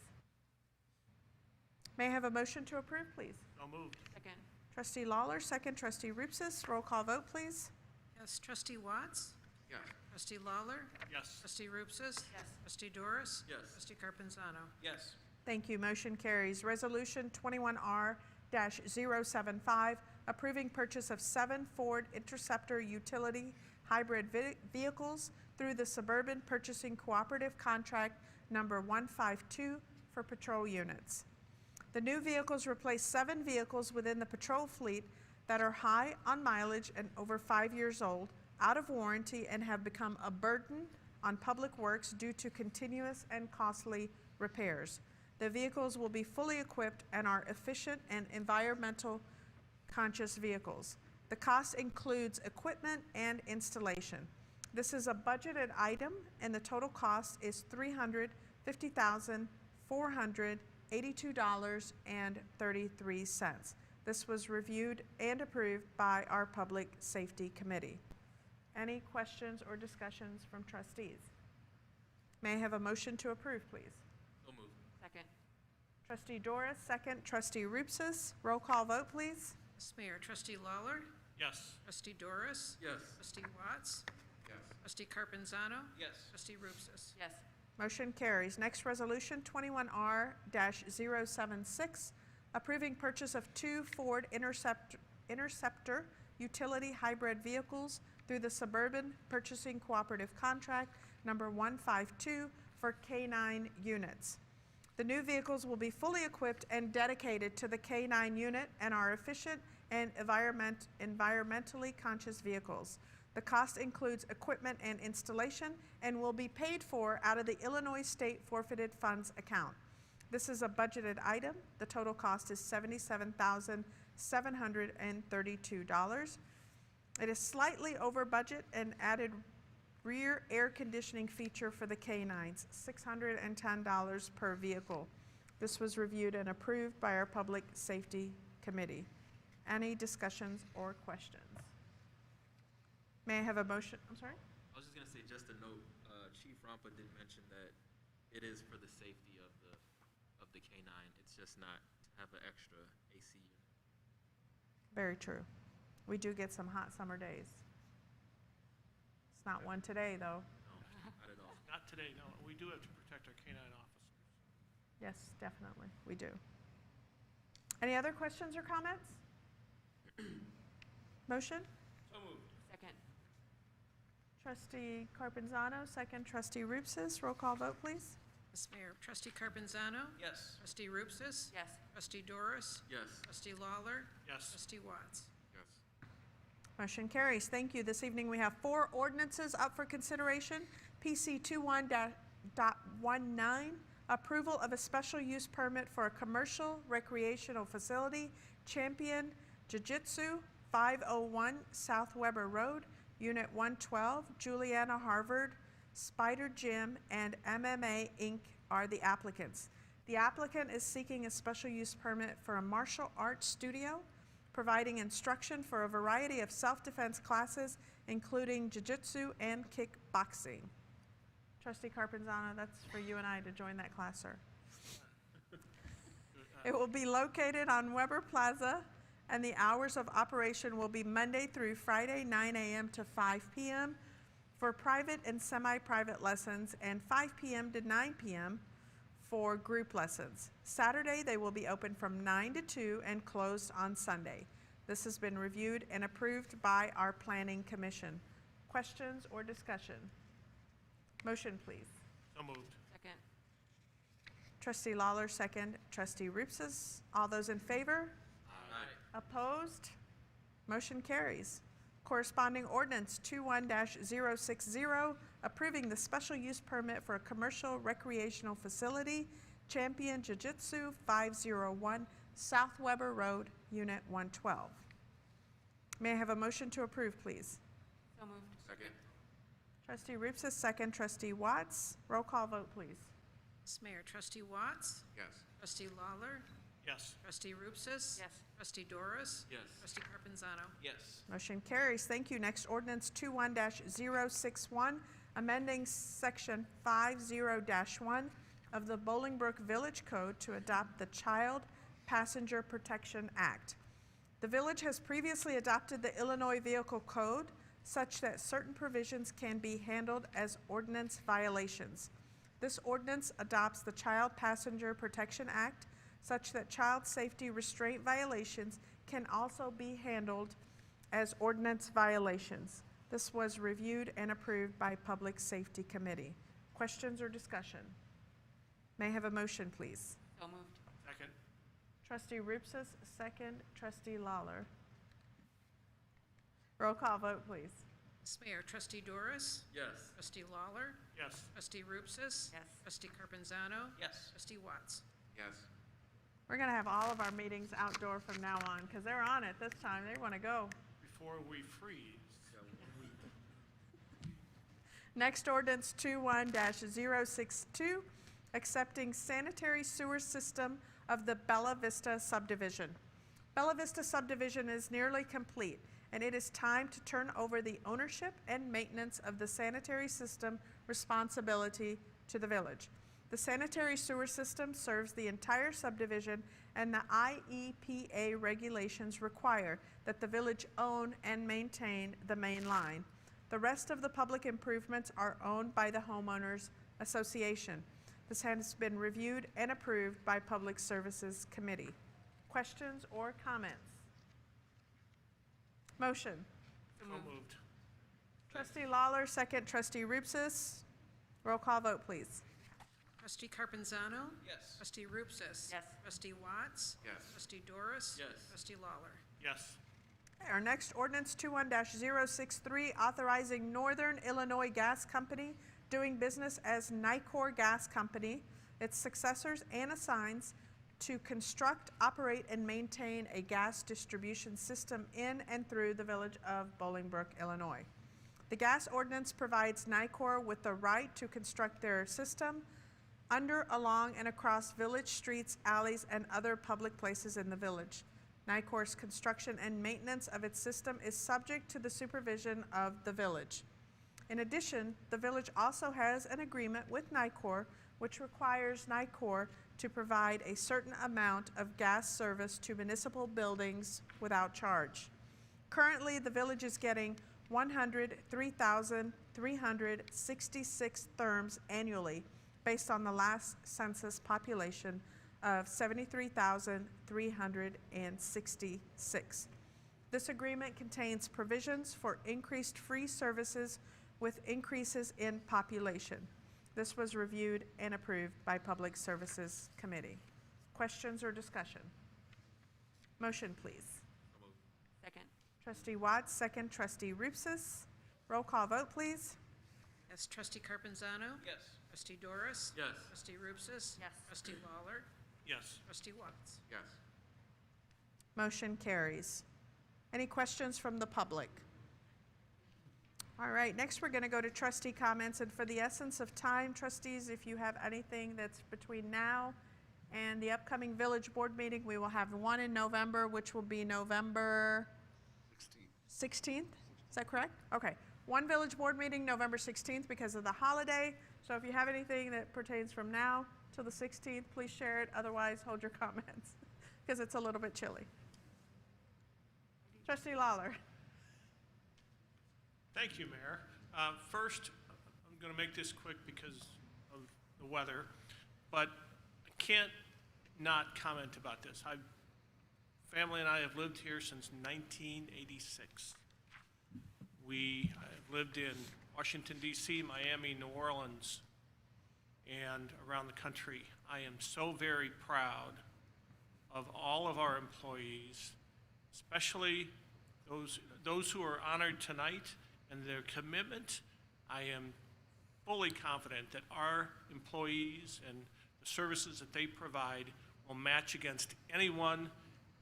May I have a motion to approve, please? So moved. Second. Trustee Lawler, second trustee Rupsis. Roll call vote, please. Yes, trustee Watts? Yes. Trustee Lawler? Yes. Trustee Rupsis? Yes. Trustee Doris? Yes. Trustee Carpenzano? Yes. Thank you. Motion carries. Resolution 21R-075, approving purchase of 7 Ford Interceptor utility hybrid vehicles through the Suburban Purchasing Cooperative Contract number 152 for patrol units. The new vehicles replace 7 vehicles within the patrol fleet that are high on mileage and over 5 years old, out of warranty, and have become a burden on public works due to continuous and costly repairs. The vehicles will be fully equipped and are efficient and environmental conscious vehicles. The cost includes equipment and installation. This is a budgeted item, and the total cost is $350,482.33. This was reviewed and approved by our Public Safety Committee. Any questions or discussions from trustees? May I have a motion to approve, please? So moved. Second. Trustee Doris, second. Trustee Rupsis. Roll call vote, please. Yes, Mayor. Trustee Lawler? Yes. Trustee Doris? Yes. Trustee Watts? Yes. Trustee Carpenzano? Yes. Trustee Rupsis? Yes. Motion carries. Next resolution, 21R-076, approving purchase of 2 Ford Interceptor utility hybrid vehicles through the Suburban Purchasing Cooperative Contract number 152 for K-9 units. The new vehicles will be fully equipped and dedicated to the K-9 unit and are efficient and environmentally conscious vehicles. The cost includes equipment and installation and will be paid for out of the Illinois State Forfeited Funds account. This is a budgeted item. The total cost is $77,732. It is slightly over budget and added rear air conditioning feature for the K-9s, $610 per vehicle. This was reviewed and approved by our Public Safety Committee. Any discussions or questions? May I have a motion? I'm sorry? I was just gonna say, just a note, Chief Rampa did mention that it is for the safety of the K-9. It's just not to have an extra AC unit. Very true. We do get some hot summer days. It's not one today, though. No, not at all. Not today, no. We do have to protect our K-9 officers. Yes, definitely, we do. Any other questions or comments? Motion? So moved. Second. Trustee Carpenzano, second. Trustee Roopsis, roll call vote, please. Ms. Mayor, Trustee Carpenzano? Yes. Trustee Roopsis? Yes. Trustee Doris? Yes. Trustee Lawler? Yes. Trustee Watts? Yes. Motion carries. Thank you. This evening, we have 4 ordinances up for consideration. PC 21.19, approval of a special use permit for a commercial recreational facility, Champion Jiu-Jitsu, 501 South Weber Road, Unit 112, Juliana Harvard, Spider Gym, and MMA Inc. are the applicants. The applicant is seeking a special use permit for a martial arts studio, providing instruction for a variety of self-defense classes, including jiu-jitsu and kickboxing. Trustee Carpenzano, that's for you and I to join that class, sir. It will be located on Weber Plaza, and the hours of operation will be Monday through Friday, 9 a.m. to 5 p.m. for private and semi-private lessons, and 5 p.m. to 9 p.m. for group lessons. Saturday, they will be open from 9 to 2 and closed on Sunday. This has been reviewed and approved by our Planning Commission. Questions or discussion? Motion, please. So moved. Second. Trustee Lawler, second. Trustee Roopsis, all those in favor? Aye. Opposed? Motion carries. Corresponding ordinance 21-060, approving the special use permit for a commercial recreational facility, Champion Jiu-Jitsu, 501 South Weber Road, Unit 112. May I have a motion to approve, please? So moved. Second. Trustee Roopsis, second. Trustee Watts, roll call vote, please. Ms. Mayor, Trustee Watts? Yes. Trustee Lawler? Yes. Trustee Roopsis? Yes. Trustee Doris? Yes. Trustee Carpenzano? Yes. Motion carries. Thank you. Next ordinance 21-061, amending section 50-1 of the Bolingbrook Village Code to adopt the Child Passenger Protection Act. The village has previously adopted the Illinois Vehicle Code such that certain provisions can be handled as ordinance violations. This ordinance adopts the Child Passenger Protection Act such that child safety restraint violations can also be handled as ordinance violations. This was reviewed and approved by Public Safety Committee. Questions or discussion? May I have a motion, please? So moved. Second. Trustee Roopsis, second. Trustee Lawler. Roll call vote, please. Ms. Mayor, Trustee Doris? Yes. Trustee Lawler? Yes. Trustee Roopsis? Yes. Trustee Carpenzano? Yes. Trustee Watts? Yes. We're going to have all of our meetings outdoor from now on because they're on it this time. They want to go. Before we freeze. Next ordinance 21-062, accepting sanitary sewer system of the Bella Vista subdivision. Bella Vista subdivision is nearly complete, and it is time to turn over the ownership and maintenance of the sanitary system responsibility to the village. The sanitary sewer system serves the entire subdivision, and the IEPA regulations require that the village own and maintain the main line. The rest of the public improvements are owned by the homeowners association. This has been reviewed and approved by Public Services Committee. Questions or comments? Motion. So moved. Trustee Lawler, second. Trustee Roopsis. Roll call vote, please. Trustee Carpenzano? Yes. Trustee Roopsis? Yes. Trustee Watts? Yes. Trustee Doris? Yes. Trustee Lawler? Yes. Our next ordinance 21-063, authorizing Northern Illinois Gas Company doing business as Nicor Gas Company, its successors and assigns, to construct, operate, and maintain a gas distribution system in and through the village of Bolingbrook, Illinois. The gas ordinance provides Nicor with the right to construct their system under, along, and across village streets, alleys, and other public places in the village. NICOR's construction and maintenance of its system is subject to the supervision of the village. In addition, the village also has an agreement with NICOR, which requires NICOR to provide a certain amount of gas service to municipal buildings without charge. Currently, the village is getting 103,366 therms annually based on the last census population of 73,366. This agreement contains provisions for increased free services with increases in population. This was reviewed and approved by Public Services Committee. Questions or discussion? Motion, please. Second. Trustee Watts, second. Trustee Rupsis. Roll call vote, please. Yes, Trustee Carpenzano? Yes. Trustee Doris? Yes. Trustee Rupsis? Yes. Trustee Lawler? Yes. Trustee Watts? Yes. Motion carries. Any questions from the public? All right, next we're going to go to trustee comments, and for the essence of time, trustees, if you have anything that's between now and the upcoming village board meeting, we will have one in November, which will be November 16th. Is that correct? Okay. One village board meeting, November 16th, because of the holiday. So if you have anything that pertains from now till the 16th, please share it. Otherwise, hold your comments because it's a little bit chilly. Trustee Lawler. Thank you, Mayor. First, I'm going to make this quick because of the weather, but I can't not comment about this. Family and I have lived here since 1986. We have lived in Washington, D.C., Miami, New Orleans, and around the country. I am so very proud of all of our employees, especially those who are honored tonight and their commitment. I am fully confident that our employees and the services that they provide will match against anyone,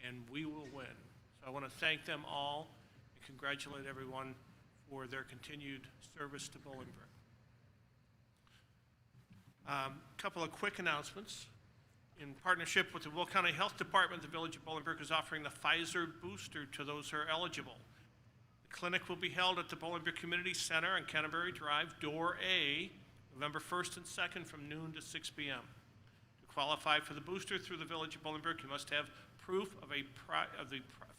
and we will win. So I want to thank them all and congratulate everyone for their continued service to Bolingbrook. Couple of quick announcements. In partnership with the Will County Health Department, the Village of Bolingbrook is offering the Pfizer booster to those who are eligible. The clinic will be held at the Bolingbrook Community Center on Canterbury Drive, Door A, November 1st and 2nd from noon to 6 p.m. To qualify for the booster through the Village of Bolingbrook, you must have proof of the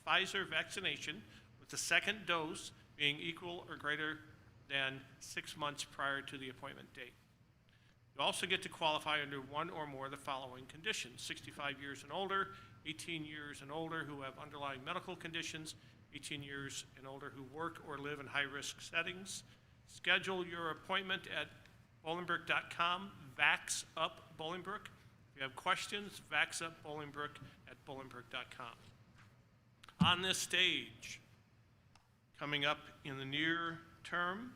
Pfizer vaccination with the second dose being equal or greater than 6 months prior to the appointment date. You also get to qualify under one or more of the following conditions: 65 years and older, 18 years and older who have underlying medical conditions, 18 years and older who work or live in high-risk settings. Schedule your appointment at bolingbrook.com, Vax Up Bolingbrook. If you have questions, Vax Up Bolingbrook at bolingbrook.com. On this stage, coming up in the near term,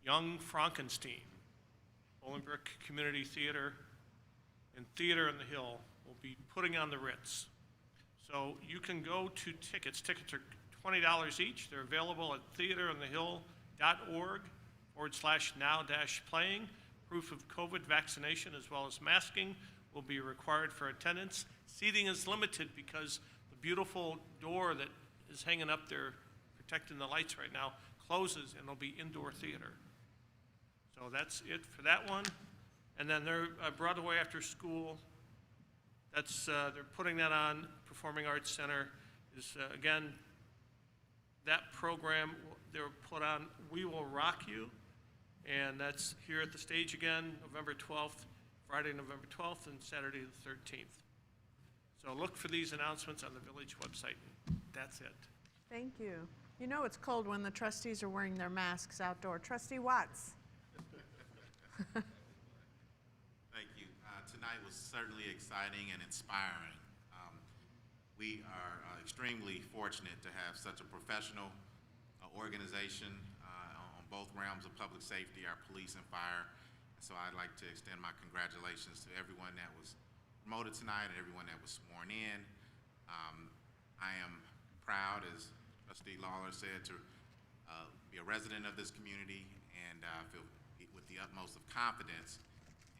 Young Frankenstein, Bolingbrook Community Theater and Theater on the Hill will be putting on the Ritz. So you can go to tickets. Tickets are $20 each. They're available at theateronthehill.org/now-playing. Proof of COVID vaccination as well as masking will be required for attendance. Seating is limited because the beautiful door that is hanging up there protecting the lights right now closes, and it'll be indoor theater. So that's it for that one. And then they're Broadway After School. That's they're putting that on. Performing Arts Center is again, that program they were put on We Will Rock You, and that's here at the stage again, November 12th, Friday, November 12th, and Saturday the 13th. So look for these announcements on the village website. That's it. Thank you. You know it's cold when the trustees are wearing their masks outdoor. Trustee Watts. Thank you. Tonight was certainly exciting and inspiring. We are extremely fortunate to have such a professional organization on both realms of public safety, our police and fire. So I'd like to extend my congratulations to everyone that was promoted tonight and everyone that was sworn in. I am proud, as Trustee Lawler said, to be a resident of this community, and I feel with the utmost of confidence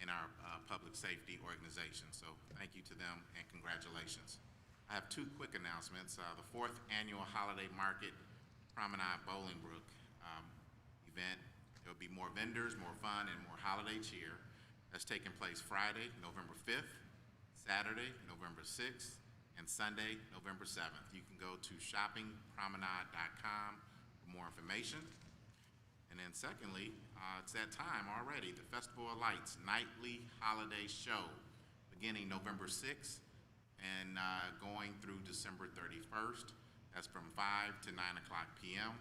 in our public safety organization. So thank you to them and congratulations. I have two quick announcements. The fourth annual Holiday Market Promenade Bolingbrook event. There'll be more vendors, more fun, and more holiday cheer. That's taking place Friday, November 5th, Saturday, November 6th, and Sunday, November 7th. You can go to shoppingpromenade.com for more information. And then secondly, it's that time already, the Festival of Lights Nightly Holiday Show, beginning November 6th and going through December 31st. That's from 5 to 9 o'clock p.m.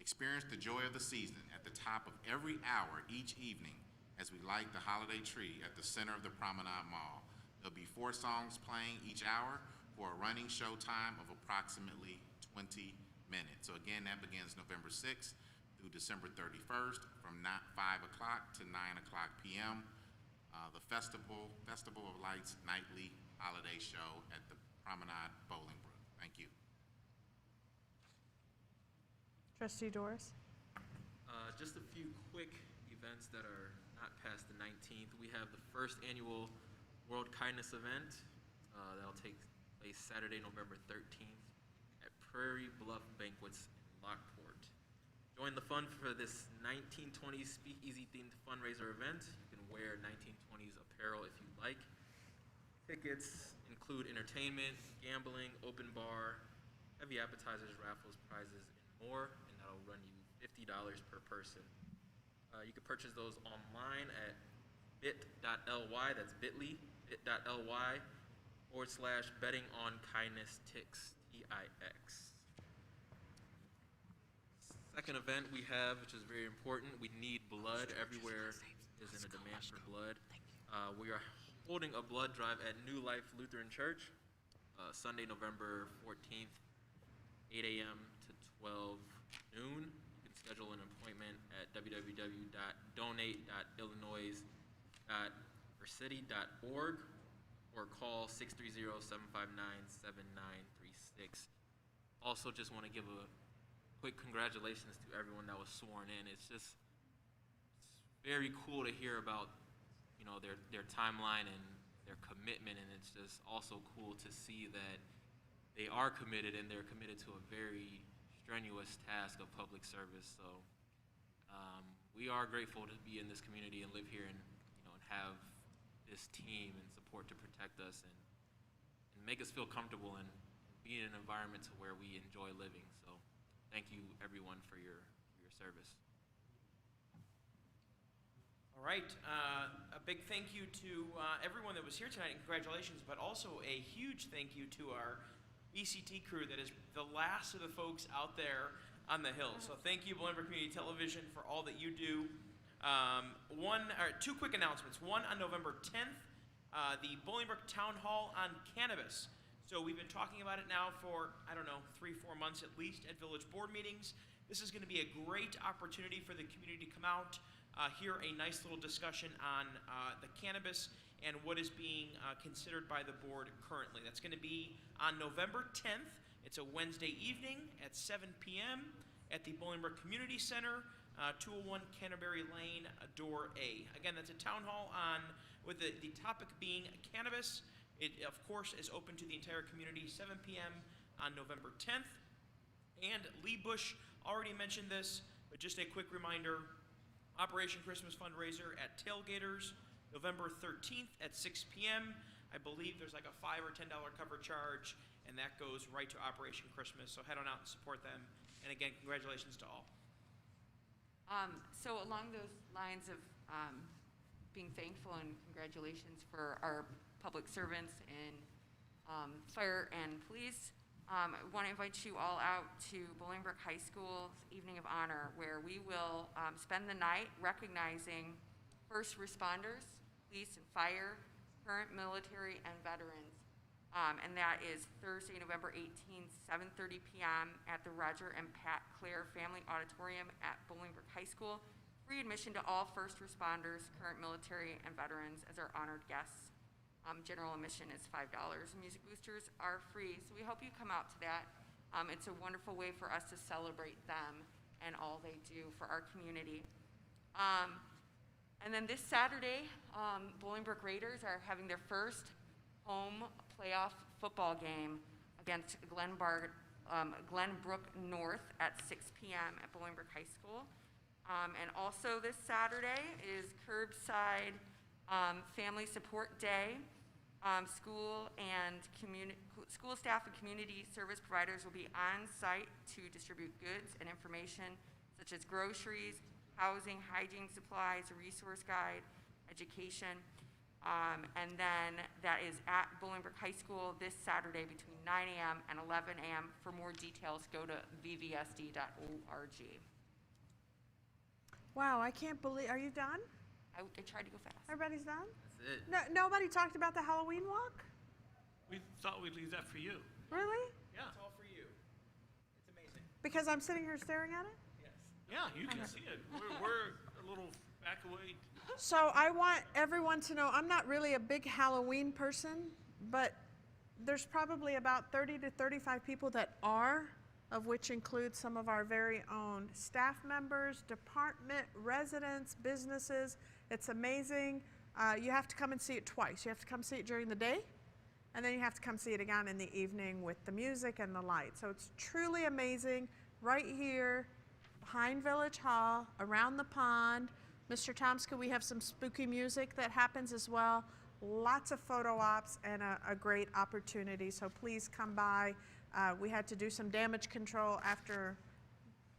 Experience the joy of the season at the top of every hour each evening as we light the holiday tree at the center of the Promenade Mall. There'll be 4 songs playing each hour for a running show time of approximately 20 minutes. So again, that begins November 6th through December 31st from 5 o'clock to 9 o'clock p.m. The Festival of Lights Nightly Holiday Show at the Promenade Bolingbrook. Thank you. Trustee Doris? Just a few quick events that are not past the 19th. We have the first annual World Kindness event. That'll take place Saturday, November 13th at Prairie Bluff Banquets in Lockport. Join the fun for this 1920s speakeasy themed fundraiser event. You can wear 1920s apparel if you like. Tickets include entertainment, gambling, open bar, heavy appetizers, raffles, prizes, and more, and that'll run you $50 per person. You can purchase those online at bit.ly, that's bit.ly, bit.ly/bettingonkindnesstix, TIX. Second event we have, which is very important, we need blood. Everywhere is in a demand for blood. We are holding a blood drive at New Life Lutheran Church, Sunday, November 14th, 8 a.m. to 12 noon. You can schedule an appointment at www.donate.illinois.org or call 630-759-7936. Also, just want to give a quick congratulations to everyone that was sworn in. It's very cool to hear about, you know, their timeline and their commitment, and it's just also cool to see that they are committed and they're committed to a very strenuous task of public service. So we are grateful to be in this community and live here and, you know, and have this team and support to protect us and make us feel comfortable and be in an environment to where we enjoy living. So thank you everyone for your service. All right, a big thank you to everyone that was here tonight, and congratulations, but also a huge thank you to our ECT crew that is the last of the folks out there on the hill. So thank you, Bolingbrook Community Television, for all that you do. Two quick announcements. One, on November 10th, the Bolingbrook Town Hall on cannabis. So we've been talking about it now for, 3-4 months at least at village board meetings. This is going to be a great opportunity for the community to come out, hear a nice little discussion on the cannabis and what is being considered by the board currently. That's going to be on November 10th. It's a Wednesday evening at 7 p.m. at the Bolingbrook Community Center, 201 Canterbury Lane, Door A. Again, that's a town hall with the topic being cannabis. It, of course, is open to the entire community, 7 p.m. on November 10th. And Lee Bush already mentioned this, but just a quick reminder, Operation Christmas fundraiser at Tailgaters, November 13th at 6 p.m. I believe there's like a $5 or $10 cover charge, and that goes right to Operation Christmas. So head on out and support them. And again, congratulations to all. So along those lines of being thankful and congratulations for our public servants in fire and police, I want to invite you all out to Bolingbrook High School's Evening of Honor, where we will spend the night recognizing first responders, police and fire, current military, and veterans. And that is Thursday, November 18th, 7:30 p.m. at the Roger and Pat Clare Family Auditorium at Bolingbrook High School. Free admission to all first responders, current military, and veterans as our honored guests. General admission is $5. Music boosters are free, so we hope you come out to that. It's a wonderful way for us to celebrate them and all they do for our community. And then this Saturday, Bolingbrook Raiders are having their first home playoff football game against Glenbrook North at 6 p.m. at Bolingbrook High School. And also this Saturday is Curbside Family Support Day. School staff and community service providers will be on site to distribute goods and information such as groceries, housing, hygiene supplies, a resource guide, education. And then that is at Bolingbrook High School this Saturday between 9 a.m. and 11 a.m. For more details, go to vvsd.org. Wow, I can't believe, are you done? I tried to go fast. Everybody's done? That's it. No, nobody talked about the Halloween walk? We thought we'd leave that for you. Really? Yeah. It's all for you. It's amazing. Because I'm sitting here staring at it? Yes. Yeah, you can see it. We're a little back away. So I want everyone to know, I'm not really a big Halloween person, but there's probably about 30 to 35 people that are, of which includes some of our very own staff members, department, residents, businesses. It's amazing. You have to come and see it twice. You have to come see it during the day, and then you have to come see it again in the evening with the music and the lights. So it's truly amazing right here behind Village Hall, around the pond. Mr. Tomska, we have some spooky music that happens as well. Lots of photo ops and a great opportunity. So please come by. We had to do some damage control after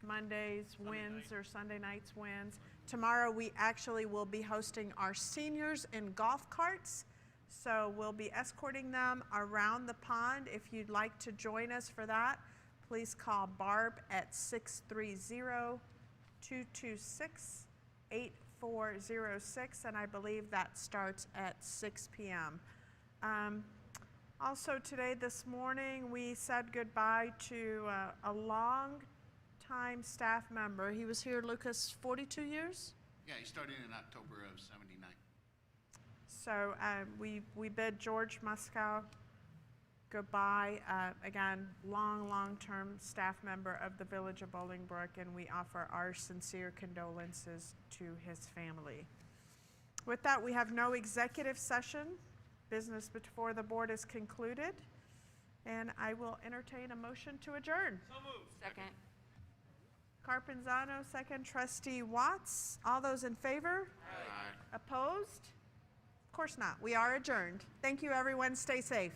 Monday's winds or Sunday night's winds. Tomorrow we actually will be hosting our seniors in golf carts. So we'll be escorting them around the pond. If you'd like to join us for that, please call Barb at 630-226-8406, and I believe that starts at 6 p.m. Also today, this morning, we said goodbye to a long-time staff member. He was here, Lucas, 42 years? Yeah, he started in October of '79. So we bid George Muskow goodbye. Again, long-term staff member of the Village of Bolingbrook, and we offer our sincere condolences to his family. With that, we have no executive session. Business before the board is concluded, and I will entertain a motion to adjourn. So moved. Second. Carpenzano, second. Trustee Watts. All those in favor? Aye. Opposed? Of course not. We are adjourned. Thank you, everyone. Stay safe.